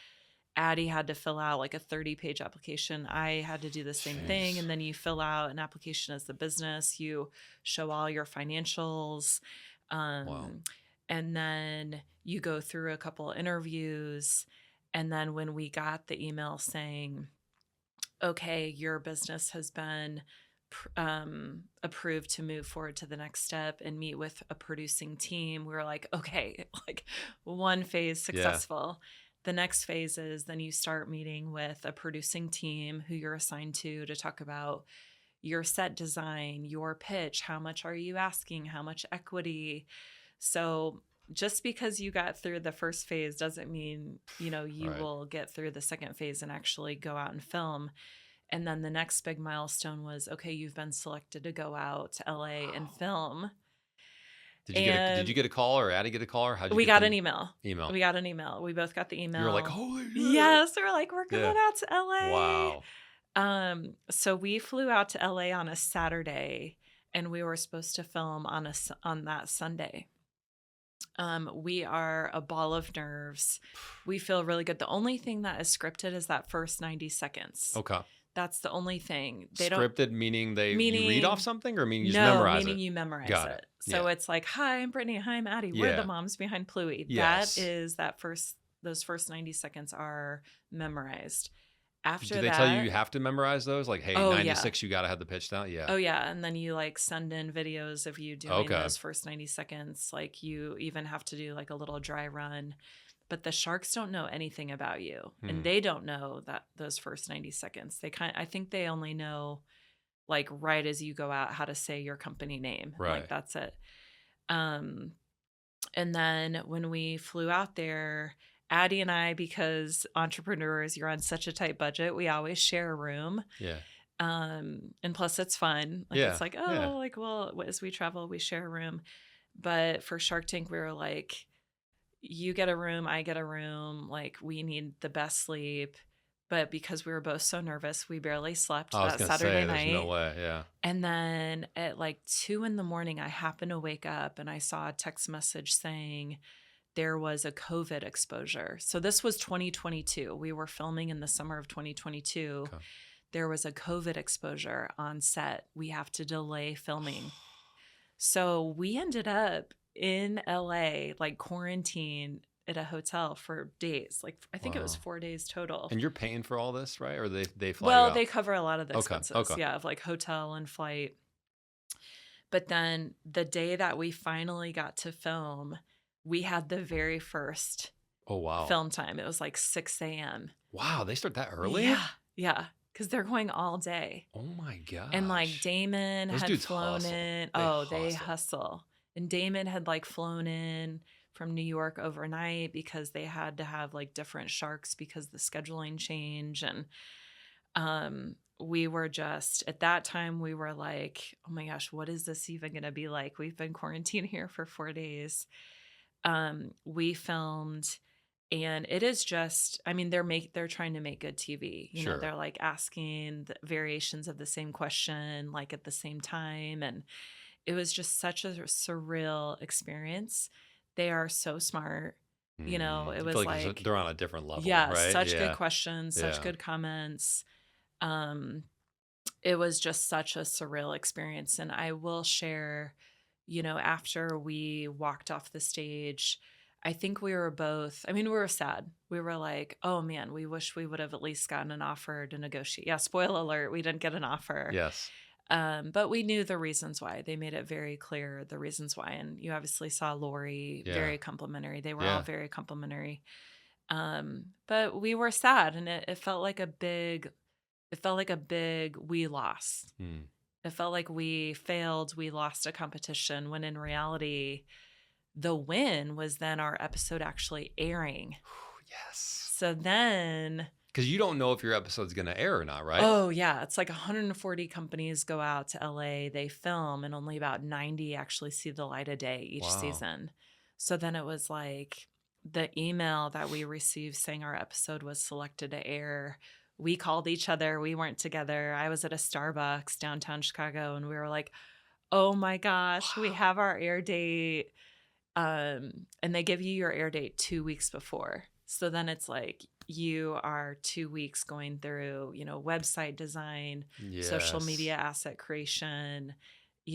Addie had to fill out like a 30-page application. I had to do the same thing. Jeez. And then you fill out an application as the business. You show all your financials. Wow. And then you go through a couple interviews. And then when we got the email saying, okay, your business has been approved to move forward to the next step and meet with a producing team, we were like, okay, like one phase successful. The next phase is then you start meeting with a producing team who you're assigned to talk about your set design, your pitch, how much are you asking, how much equity. So just because you got through the first phase doesn't mean, you Right. will get through the second phase and actually go out and film. And then the next big milestone was, okay, you've been selected to go out to LA and film. Did you get a call, or Addie get a call, or how'd you We get got the an email. email? We got an email. We both got the email. You were like, holy shit. Yes, we were like, we're going Yeah. out to LA. Wow. So we flew out to LA on a Saturday, and we were supposed to film on that Sunday. We are a ball of nerves. We feel really good. The only thing that is scripted is that first 90 seconds. Okay. That's the only thing. Scripted meaning you read off something, or meaning you just no, memorize meaning it? you memorize Got it. it. So Yeah. it's like, hi, I'm Brittany. Hi, I'm Addie. We're Yeah. the moms behind Pluie. Yes. That is those first 90 seconds are memorized. After Do they that, tell you have to memorize those? Like, hey, Oh, yeah. 96, you got to have the pitch down? Yeah. Oh yeah, and then you like send in videos of you doing Okay. those first 90 seconds. Like you even have to do like a little dry run. But the sharks don't know anything about you, and they don't know that those first 90 seconds. I think they only know like right as you go out how to say your company name. Right. Like that's it. And then when we flew out there, Addie and I, because entrepreneurs, you're on such a tight budget, we always share a room. Yeah. And plus it's fun. Like Yeah, it's like, yeah. like, well, as we travel, we share a room. But for Shark Tank, we were like, you get a room, I get a room. Like we need the best sleep. But because we were both so nervous, we barely slept I was that going to Saturday say, night. there's no way. Yeah. And then at like 2 a.m, I happened to wake up and I saw a text message saying there was a COVID exposure. So this was 2022. We were filming in the summer of 2022. Okay. There was a COVID exposure on set. We have to delay filming. So we ended up in LA, like quarantined at a hotel for days. Like I think it was Wow. 4 days total. And you're paying for all this, right? Or they fly Well, you out? they cover a lot of the Okay, expenses. okay. Yeah, of like hotel and flight. But then the day that we finally got to film, we had the very first Oh, wow. film time. It was like 6 a.m. Wow, they start that early? Yeah. Yeah. Because they're going all day. Oh, my gosh. And like Damon Those had dudes flown hustle. in. They They hustle. And Damon had like flown in from New York overnight because they had to have like different sharks because the scheduling change. And we were just, at that time, we were like, oh my gosh, what is this even going to be like? We've been quarantined here for 4 days. We filmed, and it is just, I mean, they're trying to make good TV. You know, Sure. they're like asking the variations of the same question, like at the same time. And it was just such a surreal experience. They are so smart. You know, it I was feel like they're on a different level, yeah, right? such Yeah. good questions, such Yeah. good comments. It was just such a surreal experience. And I will share, you know, after we walked off the stage, I think we were both, I mean, we were sad. We were like, oh man, we wish we would have at least gotten an offer to negotiate. Yeah, spoiler alert, we didn't get an offer. Yes. But we knew the reasons why. They made it very clear the reasons why. And you obviously saw Lori, Yeah. very complimentary. They were Yeah. all very complimentary. But we were sad, and it felt like a big we lost. Hmm. It felt like we failed, we lost a competition, when in reality, the win was then our episode actually airing. Yes. So then Because you don't know if your episode's going to air or not, right? Oh, yeah. It's like 140 companies go out to LA, they film, and only about 90 actually see the light of day each season. So then it was like the email that we received saying our episode was selected to air. We called each other. We weren't together. I was at a Starbucks downtown Chicago, and we were like, oh my gosh, we have our air date. And they give you your air date 2 weeks before. So then it's like you are 2 weeks going through, website design, social media asset creation. We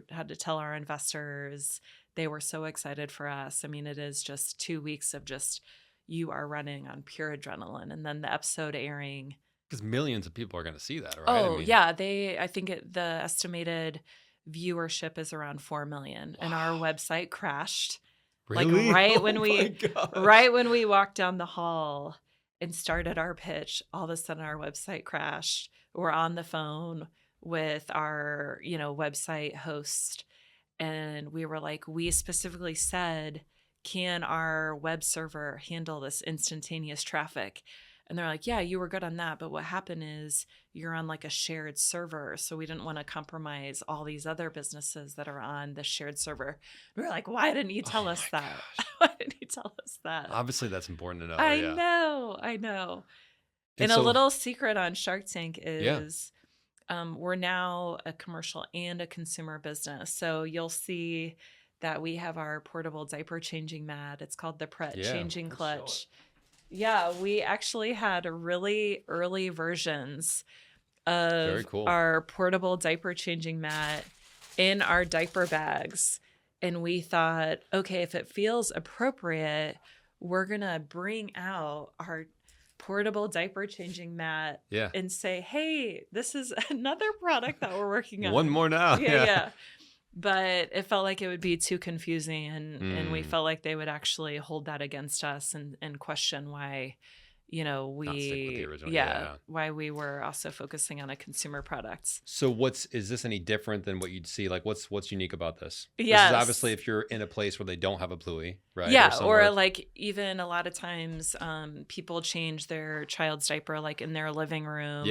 had to tell our investors. They were so excited for us. I mean, it is just 2 weeks of just you are running on pure adrenaline. And then the episode airing. Because millions of people are going to see that, right? Oh, yeah. I think the estimated viewership is around 4 million. And our website crashed. Really? Like right when we walked down the hall and started our pitch, all of a sudden our website crashed. We're on the phone with our, website host. And we were like, we specifically said, can our web server handle this instantaneous traffic? And they're like, yeah, you were good on that. But what happened is you're on like a shared server. So we didn't want to compromise all these other businesses that are on the shared server. We were like, why didn't you tell us that? Why didn't you tell us that? Obviously, that's important to know. I know. And a little secret on Shark Tank is we're now a commercial and a consumer business. So you'll see that we have our portable diaper changing mat. It's called the Pret Changing Clutch. Yeah, we actually had really early versions of our portable diaper changing mat in our diaper bags. And we thought, okay, if it feels appropriate, we're going to bring out our portable diaper changing mat and say, hey, this is another product that we're working on. One more now. Yeah. But it felt like it would be too confusing, and we felt like they would actually hold that against us and question why, why we were also focusing on a consumer product. So is this any different than what you'd see? Like what's unique about this? Yes. This is obviously if you're in a place where they don't have a Pluie, right? Yeah, or like even a lot of times people change their child's diaper like in their living room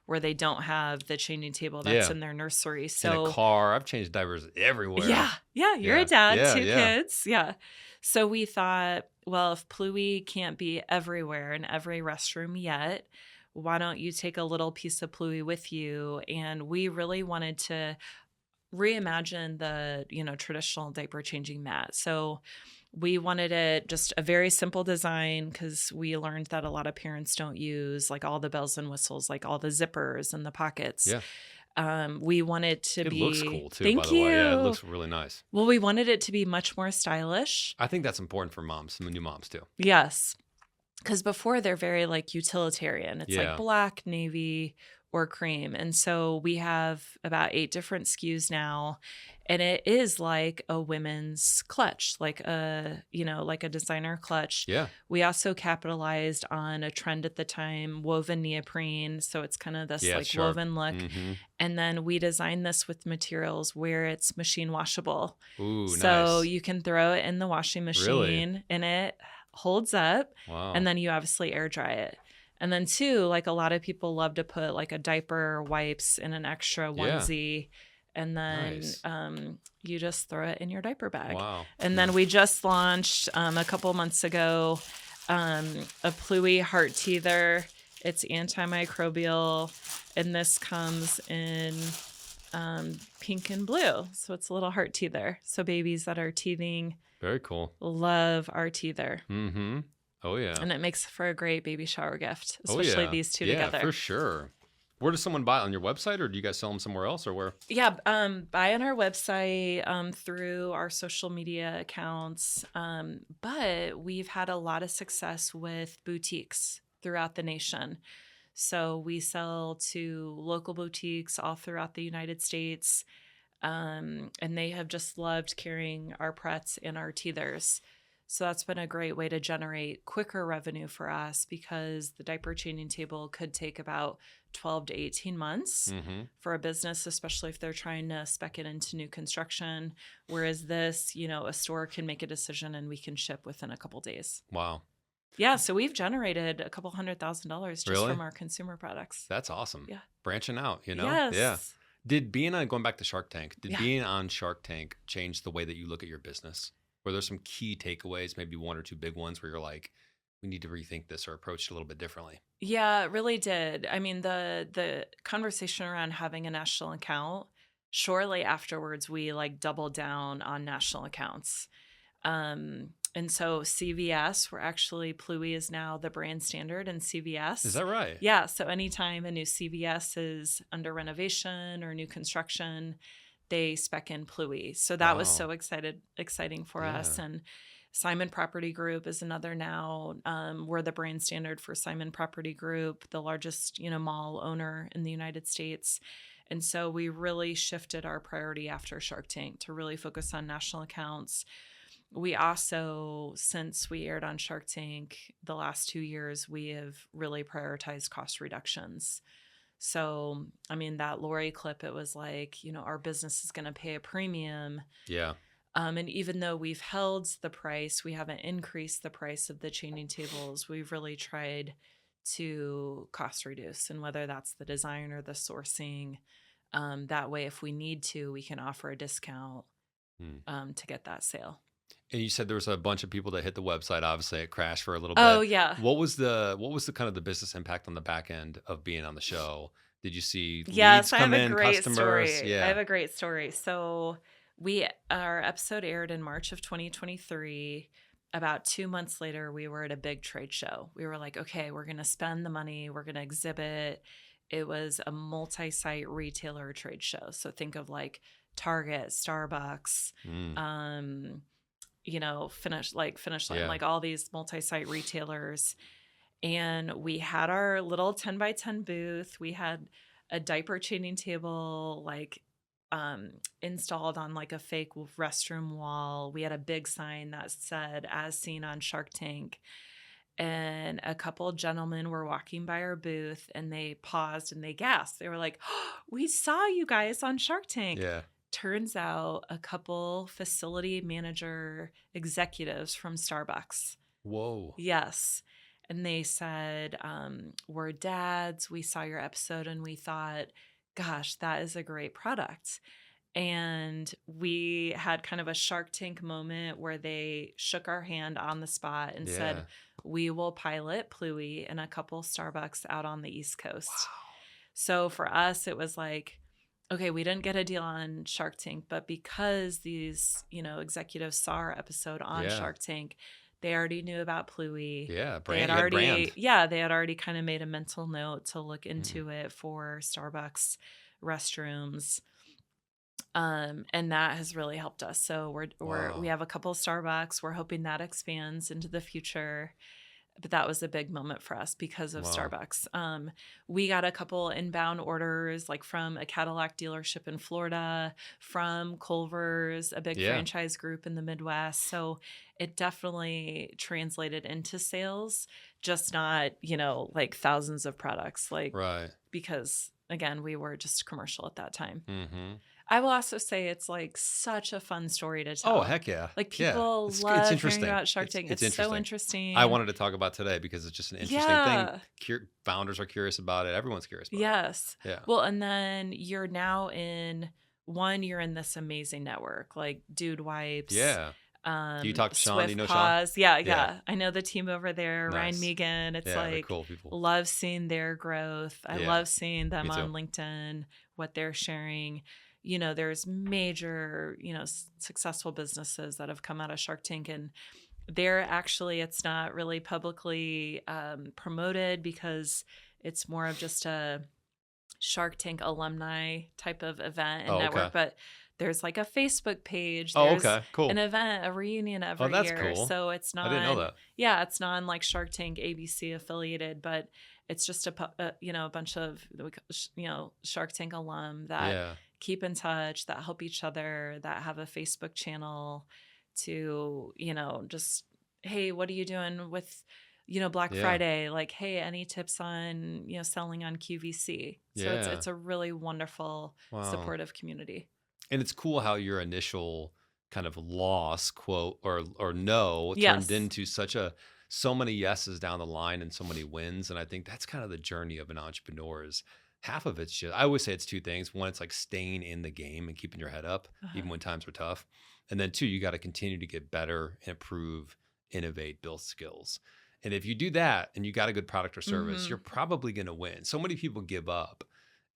where they don't have the changing table that's in their nursery. So in a car, I've changed diapers everywhere. Yeah, you're a dad, two kids. Yeah. So we thought, well, if Pluie can't be everywhere in every restroom yet, why don't you take a little piece of Pluie with you? And we really wanted to reimagine the, traditional diaper changing mat. So we wanted it just a very simple design because we learned that a lot of parents don't use like all the bells and whistles, like all the zippers and the pockets. Yeah. We wanted to It looks cool too, Thank by the you. way. Yeah, it looks really nice. Well, we wanted it to be much more stylish. I think that's important for moms, some new moms too. Yes. Because before they're very like utilitarian. It's like black, navy, or cream. And so we have about 8 different SKUs now. And it is like a women's clutch, like a designer clutch. Yeah. We also capitalized on a trend at the time, woven neoprene. So it's kind of this woven look. Mm-hmm. And then we designed this with materials where it's machine washable. Ooh, so nice. You can throw it in the washing machine and it holds up. Wow. And then you obviously air dry it. And then 2, like a lot of people love to put like a diaper or wipes in an extra onesie. And then you just throw it in your diaper bag. Wow. And then we just launched a couple months ago a Pluie heart teether. It's antimicrobial. And this comes in pink and blue. So it's a little heart teether. So babies that are teething. Very cool. Love our teether. Mm-hmm. Oh, yeah. And it makes for a great baby shower gift, especially these two together. Yeah, for sure. Where does someone buy it? On your website, or do you guys sell them somewhere else, or where? Yeah, buy on our website through our social media accounts. But we've had a lot of success with boutiques throughout the nation. So we sell to local boutiques all throughout the United States. And they have just loved carrying our Prets and our teethers. So that's been a great way to generate quicker revenue for us because the diaper changing table could take about 12 to 18 months for a business, especially if they're trying to spec it into new construction. Whereas this, a store can make a decision and we can ship within a couple days. Wow. Yeah, so we've generated a couple $100,000 just Really? from our consumer products. That's awesome. Yeah. Branching out, Yeah. Yes. Did being on going back to Shark Tank, did Yeah. being on Shark Tank change the way that you look at your business? Were there some key takeaways, maybe one or two big ones where you're like, we need to rethink this or approach it a little bit differently? Yeah, it really did. I mean, the conversation around having a national account, shortly afterwards, we like doubled down on national accounts. And so CVS, we're actually, Pluie is now the brand standard in CVS. Is that right? Yeah. So anytime a new CVS is under renovation or new construction, they spec in Pluie. So that was Wow. so exciting for us. Yeah. And Simon Property Group is another now. We're the brand standard for Simon Property Group, the largest, mall owner in the United States. And so we really shifted our priority after Shark Tank to really focus on national accounts. We also, since we aired on Shark Tank the last 2 years, we have really prioritized cost reductions. So, I mean, that Lori clip, it was like, our business is going to pay a premium. Yeah. And even though we've held the price, we haven't increased the price of the changing tables. We've really tried to cost reduce, and whether that's the design or the sourcing, that way, if we need to, we can offer a discount to get that sale. And you said there was a bunch of people that hit the website. Obviously, it crashed for a little Oh, bit. yeah. What was the kind of the business impact on the back end of being on the show? Did you see Yes, leads I have come a in, great customers? story. I have a great story. So our episode aired in March of 2023. About 2 months later, we were at a big trade show. We were like, okay, we're going to spend the money. We're going to exhibit. It was a multi-site retailer trade show. So think of like Target, Starbucks, Finish Line, Yeah. like all these multi-site retailers. And we had our little 10 by 10 booth. We had a diaper changing table, installed on like a fake restroom wall. We had a big sign that said, as seen on Shark Tank. And a couple gentlemen were walking by our booth and they paused and they gasped. They were like, oh, we saw you guys on Shark Tank. Yeah. Turns out a couple facility manager executives from Starbucks. Whoa. Yes. And they said, we're dads. We saw your episode and we thought, gosh, that is a great product. And we had kind of a Shark Tank moment where they shook our hand on the spot and said, we will pilot Pluie in a couple Starbucks out on the East Coast. Wow. So for us, it was like, okay, we didn't get a deal on Shark Tank, but because these, executives saw our episode on Shark Tank, they already knew about Pluie. Yeah, brand. They had already kind of made a mental note to look into it for Starbucks restrooms. And that has really helped us. So we have a couple of Starbucks. We're hoping that expands into the future. But that was a big moment for us because of Starbucks. We got a couple inbound orders, like from a Cadillac dealership in Florida, from Culver's, a big franchise group in the Midwest. So it definitely translated into sales, just not, like thousands of products, because again, we were just commercial at that time. Mm-hmm. I will also say it's like such a fun story to tell. Oh, heck yeah. Like people love hearing about Shark Tank. It's so interesting. I wanted to talk about today because it's just an interesting thing. Founders are curious about it. Everyone's curious about it. Yes. Yeah. Well, and then you're now you're in this amazing network, like Dude Wipes. Yeah. Do you talk to Sean? Swift Do you know Paws. Sean? Yeah. I know the team over there, Nice. Ryan Megan. It's like, cool people. love seeing their growth. I love seeing them on LinkedIn, what they're sharing. There's major, successful businesses that have come out of Shark Tank, and it's not really publicly promoted because it's more of just a Shark Tank alumni type of event and network. Okay. But there's like a Facebook page. There's Cool. an event, a reunion every year. That's cool. So it's not. I didn't know that. Yeah, it's not like Shark Tank ABC affiliated, but it's just a bunch of Shark Tank alum that keep in touch, that help each other, that have a Facebook channel to just, hey, what are you doing with Black Friday? Like, hey, any tips on selling on QVC? So it's a really wonderful supportive community. And it's cool how your initial kind of loss, quote, or no, turned into such a so many yeses down the line and so many wins. And I think that's kind of the journey of an entrepreneur is half of it's just, I always say it's two things. One, it's like staying in the game and keeping your head up, even when times are tough. And then two, you got to continue to get better, improve, innovate, build skills. And if you do that and you got a good product or service, you're probably going to win. So many people give up.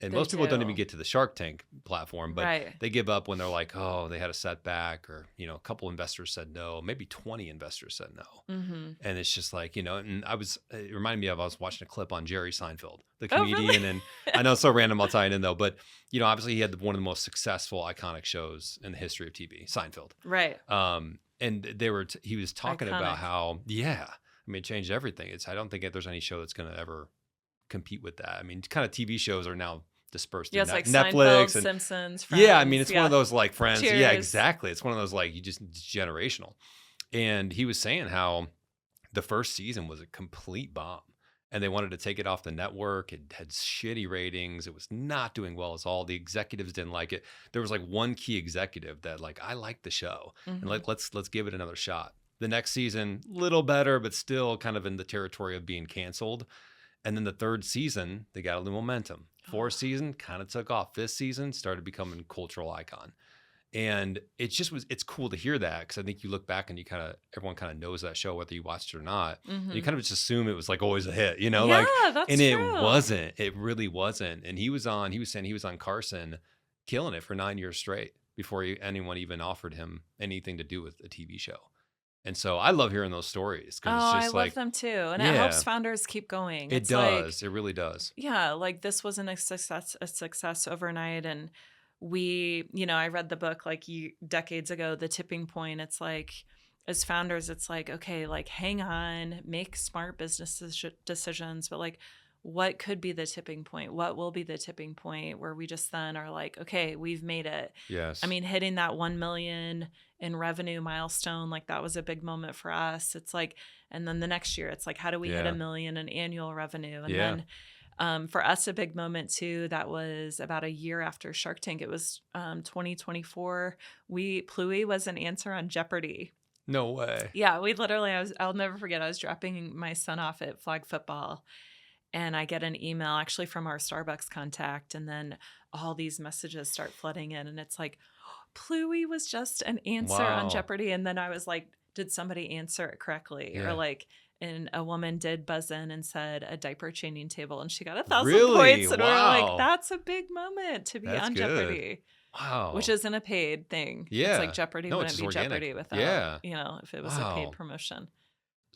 And They most people don't even do. get to the Shark Tank platform, but Right. they give up when they're like, oh, they had a setback, or, you know, a couple investors said no, maybe 20 investors said no. Mm-hmm. And it's just like, you know, and it reminded me of, I was watching a clip on Jerry Seinfeld, the Oh, comedian. really? And I know it's so random, I'll tie it in though, but, you know, obviously he had one of the most successful, iconic shows in the history of TV, Seinfeld. Right. And he was talking about Iconic. how, I mean, it changed everything. I don't think there's any show that's going to ever compete with that. I mean, kind of TV shows are now dispersed through Yes, like Netflix Seinfeld, and Simpsons, Friends. yeah, I mean, it's one of those like Friends. Yeah, Cheers. exactly. It's one of those like it's generational. And he was saying how the first season was a complete bomb and they wanted to take it off the network. It had shitty ratings. It was not doing well at all. The executives didn't like it. There was like one key executive that like, I like the show and like, let's give it another shot. The next season, little better, but still kind of in the territory of being canceled. And then the third season, they got a little momentum. Fourth season kind of took off. Fifth season started becoming a cultural icon. And it's cool to hear that because I think you look back and everyone kind of knows that show, whether you watched it or not. And you kind of just assume it was like always a hit, you know? Yeah, that's and true. it wasn't. It really wasn't. And he was saying he was on Carson killing it for 9 years straight before anyone even offered him anything to do with a TV show. And so I love hearing those stories because it's just I like love them too. And it helps founders keep going. It It's like, does. It really does. yeah, like this wasn't a success overnight. And we, you know, I read the book like decades ago, The Tipping Point. It's like, as founders, it's like, okay, like hang on, make smart business decisions, but like, what could be the tipping point? What will be the tipping point where we just then are like, okay, we've made it. Yes. I mean, hitting that 1 million in revenue milestone, like that was a big moment for us. It's like, and then the next year, it's like, how do we hit 1 million in annual revenue? And then for us, a big moment too, that was about a year after Shark Tank. It was 2024. Pluie was an answer on Jeopardy. No way. Yeah, we literally, I'll never forget, I was dropping my son off at flag football. And I get an email actually from our Starbucks contact. And then all these messages start flooding in. And it's like, Pluie was just an answer on Jeopardy. And then I was like, did somebody answer it correctly? Yeah. Or like, and a woman did buzz in and said a diaper changing table. And she got 1,000 Really? points. And we're Wow. like, that's a big moment to be That's on good. Jeopardy. Wow. Which isn't a paid thing. Yeah. It's like Jeopardy No, it's wouldn't be just organic. Jeopardy without, Yeah. you know, if it was a paid Wow. promotion.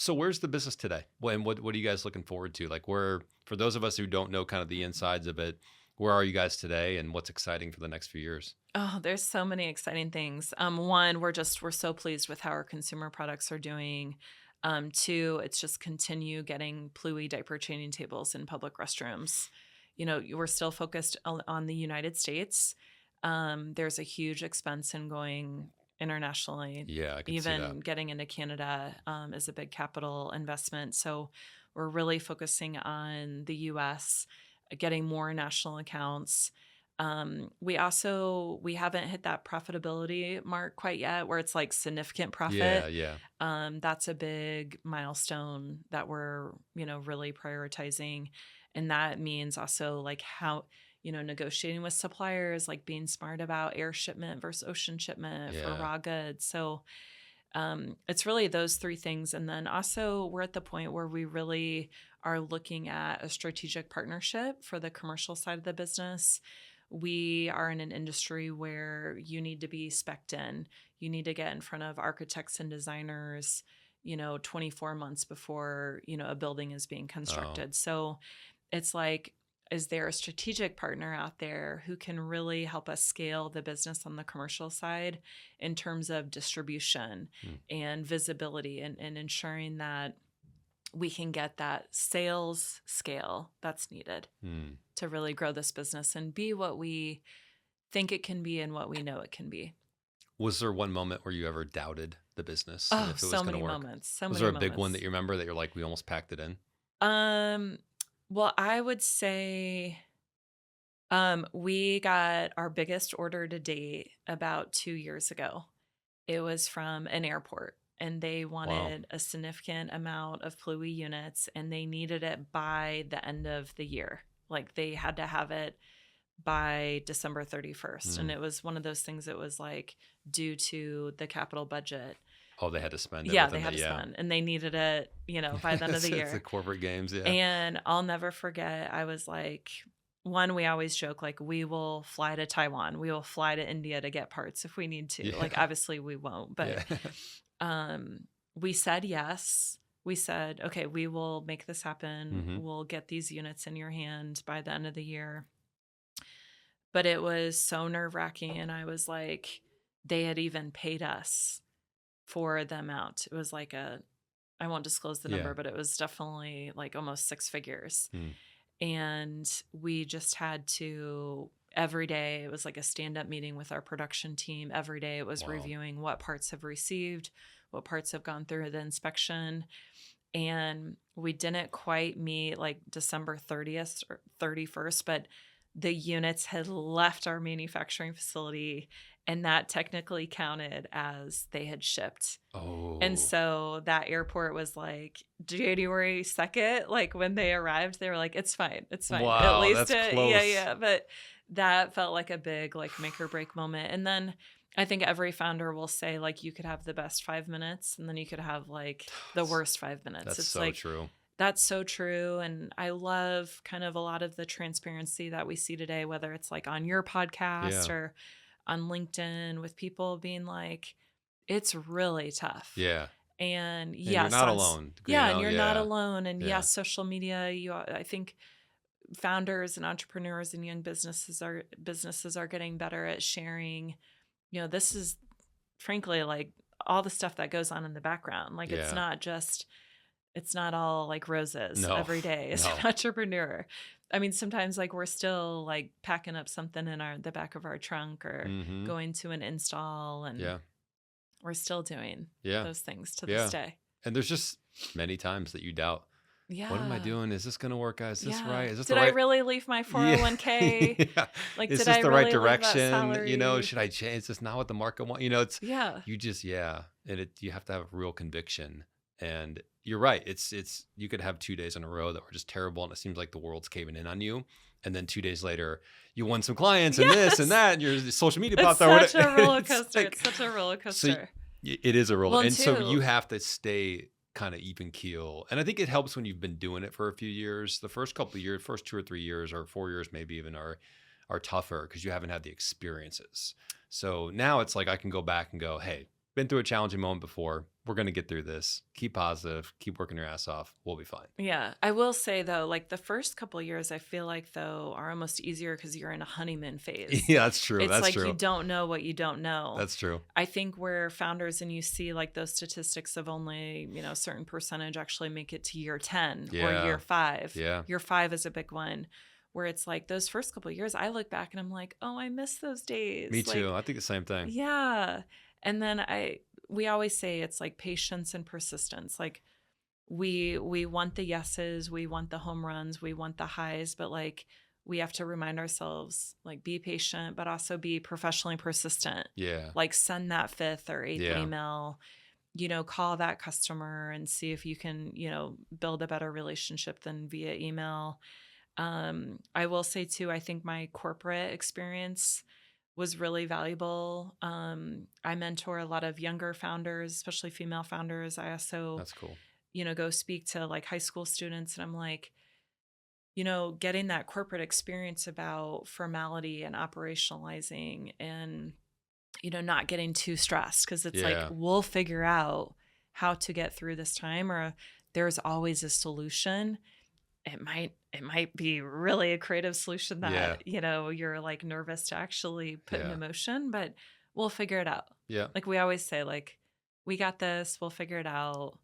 So where's the business today? And what are you guys looking forward to? Like for those of us who don't know kind of the insides of it, where are you guys today and what's exciting for the next few years? Oh, there's so many exciting things. One, we're so pleased with how our consumer products are doing. Two, it's just continue getting Pluie diaper changing tables in public restrooms. You know, we're still focused on the United States. There's a huge expense in going internationally. Yeah, I can see Even that. getting into Canada is a big capital investment. So we're really focusing on the US, getting more national accounts. We haven't hit that profitability mark quite yet where it's like significant profit. Yeah. That's a big milestone that we're, you know, really prioritizing. And that means also like how, you know, negotiating with suppliers, like being smart about air shipment versus ocean shipment for Yeah. raw goods. So it's really those three things. And then also we're at the point where we really are looking at a strategic partnership for the commercial side of the business. We are in an industry where you need to be spec'd in. You need to get in front of architects and designers, you know, 24 months before, you know, a building is being constructed. So it's like, is there a strategic partner out there who can really help us scale the business on the commercial side in terms of distribution and visibility and ensuring that we can get that sales scale that's needed to really grow this business and be what we think it can be and what we know it can be. Was there one moment where you ever doubted the business? Oh, and if it was so gonna many work? moments. Was there a big one that you remember that you're like, we almost packed it in? Well, I would say we got our biggest order to date about 2 years ago. It was from an airport. and they Wow. wanted a significant amount of Pluie units, and they needed it by the end of the year. Like they had to have it by December 31st. And Mm. it was one of those things that was like due to the capital budget. Oh, they had to spend it Yeah, within they had the to yeah. spend, and they needed it, by the end of the It's the year. corporate games, yeah. And I'll never forget, I was like, one, we always joke, like, we will fly to Taiwan, we will fly to India to get parts if we need to. Like, Yeah. obviously we won't, but Yeah. we said yes. We said, okay, we will make this happen. Mhm. We'll get these units in your hand by the end of the year. But it was so nerve-wracking, and I was like, they had even paid us for the amount. It was like I won't disclose the number, Yeah. but it was definitely like almost 6 figures. Mm. And we just had to, every day, it was like a stand-up meeting with our production team. Every day it was Wow. reviewing what parts have received, what parts have gone through the inspection. And we didn't quite meet like December 30th or 31st, but the units had left our manufacturing facility, and that technically counted as they had shipped. Oh. And so that airport was like January 2nd, like when they arrived, they were like, it's fine. It's fine. Wow, At least that's yeah, close. yeah. But that felt like a big like make or break moment. And then I think every founder will say like you could have the best 5 minutes, and then you could have like the worst 5 minutes. That's It's so like true. that's so true. And I love kind of a lot of the transparency that we see today, whether it's like on your podcast Yeah. or on LinkedIn, with people being like, it's really tough. Yeah. And And yes, you're not alone. yeah, and you're not Yeah. alone. And Yeah. yes, social media, I think founders and entrepreneurs and young businesses are getting better at sharing, this is frankly like all the stuff that goes on in the background. Like Yeah. it's not all like roses No. every day as No. an entrepreneur. I mean, sometimes like we're still like packing up something in the back of our trunk or Mhm. going to an install, and Yeah. we're still doing Yeah. those things to Yeah. this day. And there's just many times that you doubt, Yeah. what am I doing? Is this going to work out? Is this Yeah. right? Is this Did the I right? really leave my 401k? Yeah. Like, Is did this I the right really leave that direction? salary? Should I change? Is this not what the market wants? It's Yeah. you just and you have to have real conviction. And you're right. It's you could have 2 days in a row that were just terrible, and it seems like the world's caving in on you. And then 2 days later, you won some clients and this and Yes. that, and your social media It's popped out. such a roller It's coaster. like- It's such a roller so coaster. it is a roller, Well, and so too- you have to stay kind of even keel. And I think it helps when you've been doing it for a few years. The first couple of years, first 2 or 3 years, or 4 years, maybe even are tougher because you haven't had the experiences. So now it's like I can go back and go, hey, been through a challenging moment before. We're going to get through this. Keep positive. Keep working your ass off. We'll be fine. Yeah. I will say, though, like the first couple of years, I feel like, though, are almost easier because you're in a honeymoon phase. Yeah, that's true. It's That's like true. you don't know what you don't know. That's true. I think where founders, and you see like those statistics of only, a certain percentage actually make it to year 10 Yeah. or year 5. Yeah. Year 5 is a big one, where it's like those first couple of years, I look back and I'm like, oh, I miss those days. Me Like, too. I think the same thing. yeah. And then we always say it's like patience and persistence. Like we want the yeses, we want the home runs, we want the highs, but like we have to remind ourselves, like, be patient, but also be professionally persistent. Yeah. Like send that 5th or 8th Yeah. email, call that customer and see if you can, build a better relationship than via email. I will say too, I think my corporate experience was really valuable. I mentor a lot of younger founders, especially female founders. I also, That's cool. go speak to like high school students, and I'm like, getting that corporate experience about formality and operationalizing and, not getting too stressed, because it's Yeah. like, we'll figure out how to get through this time, or there's always a solution. It might be really a creative solution that, you're like nervous to actually put Yeah. into motion, but we'll figure it out. Yeah. Like we always say, like, we got this, we'll figure it out.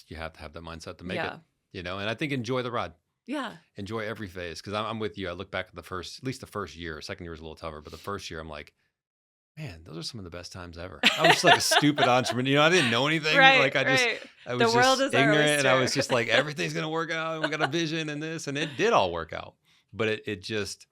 You have to have that mindset to make Yeah. it, and I think enjoy the ride. Yeah. Enjoy every phase. Cause I'm with you. I look back at at least the first year. Second year was a little tougher, but the first year I'm like, man, those are some of the best times ever. I was just like a stupid entrepreneur. I didn't know anything. Right. Like I The was world just is our ignorant, and I oyster. was just like, everything's going to work out. And we got a vision and this, and it did all work out. But it just,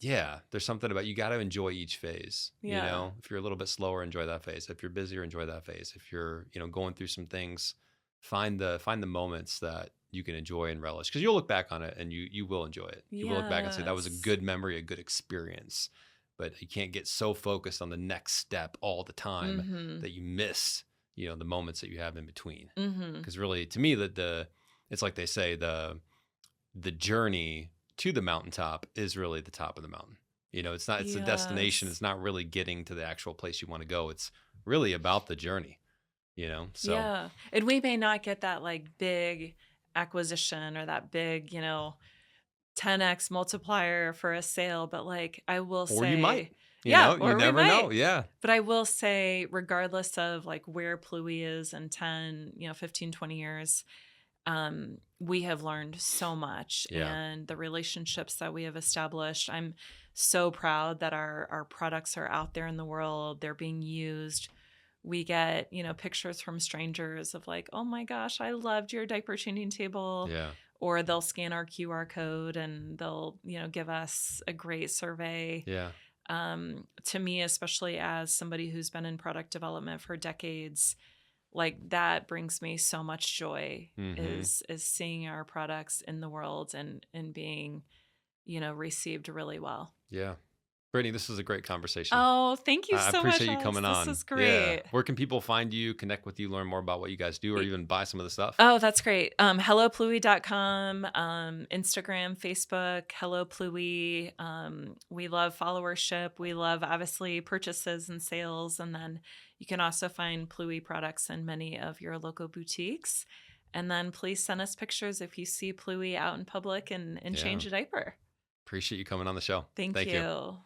yeah, there's something about you got to enjoy each phase. You Yeah. know, if you're a little bit slower, enjoy that phase. If you're busier, enjoy that phase. If you're, going through some things, find the moments that you can enjoy and relish, because you'll look back on it and you will enjoy it. You will look back and say that was a Yes. good memory, a good experience. But you can't get so focused on the next step all the time Mm-hmm. that you miss, the moments that you have in between. Mm-hmm. Because really, to me, it's like they say, the journey to the mountaintop is really the top of the mountain. It's the destination. Yes. It's not really getting to the actual place you want to go. It's really about the journey, so Yeah. And we may not get that like big acquisition or that big, 10x multiplier for a sale, but like I will say, or you might, yeah, you or we never know. might. Yeah. But I will say, regardless of like where Pluie is in 10, 15, 20 years, we have learned so much, Yeah. and the relationships that we have established. I'm so proud that our products are out there in the world. They're being used. We get, pictures from strangers of like, oh my gosh, I loved your diaper changing table. Yeah. Or they'll scan our QR code and they'll, give us a great survey. Yeah. To me, especially as somebody who's been in product development for decades, like that brings me so much joy, Mhm. is seeing our products in the world and being, received really well. Yeah. Brittany, this is a great conversation. Oh, thank you I so much, appreciate you Alex. coming on. This is great. Yeah. Where can people find you, connect with you, learn more about what you guys do, or even buy some of the stuff? Oh, that's great. HelloPluie.com, Instagram, Facebook, Hello Pluie. We love followership. We love, obviously, purchases and sales. And then you can also find Pluie products in many of your local boutiques. And then please send us pictures if you see Pluie out in public and change a diaper. Appreciate you coming on the show. Thank you.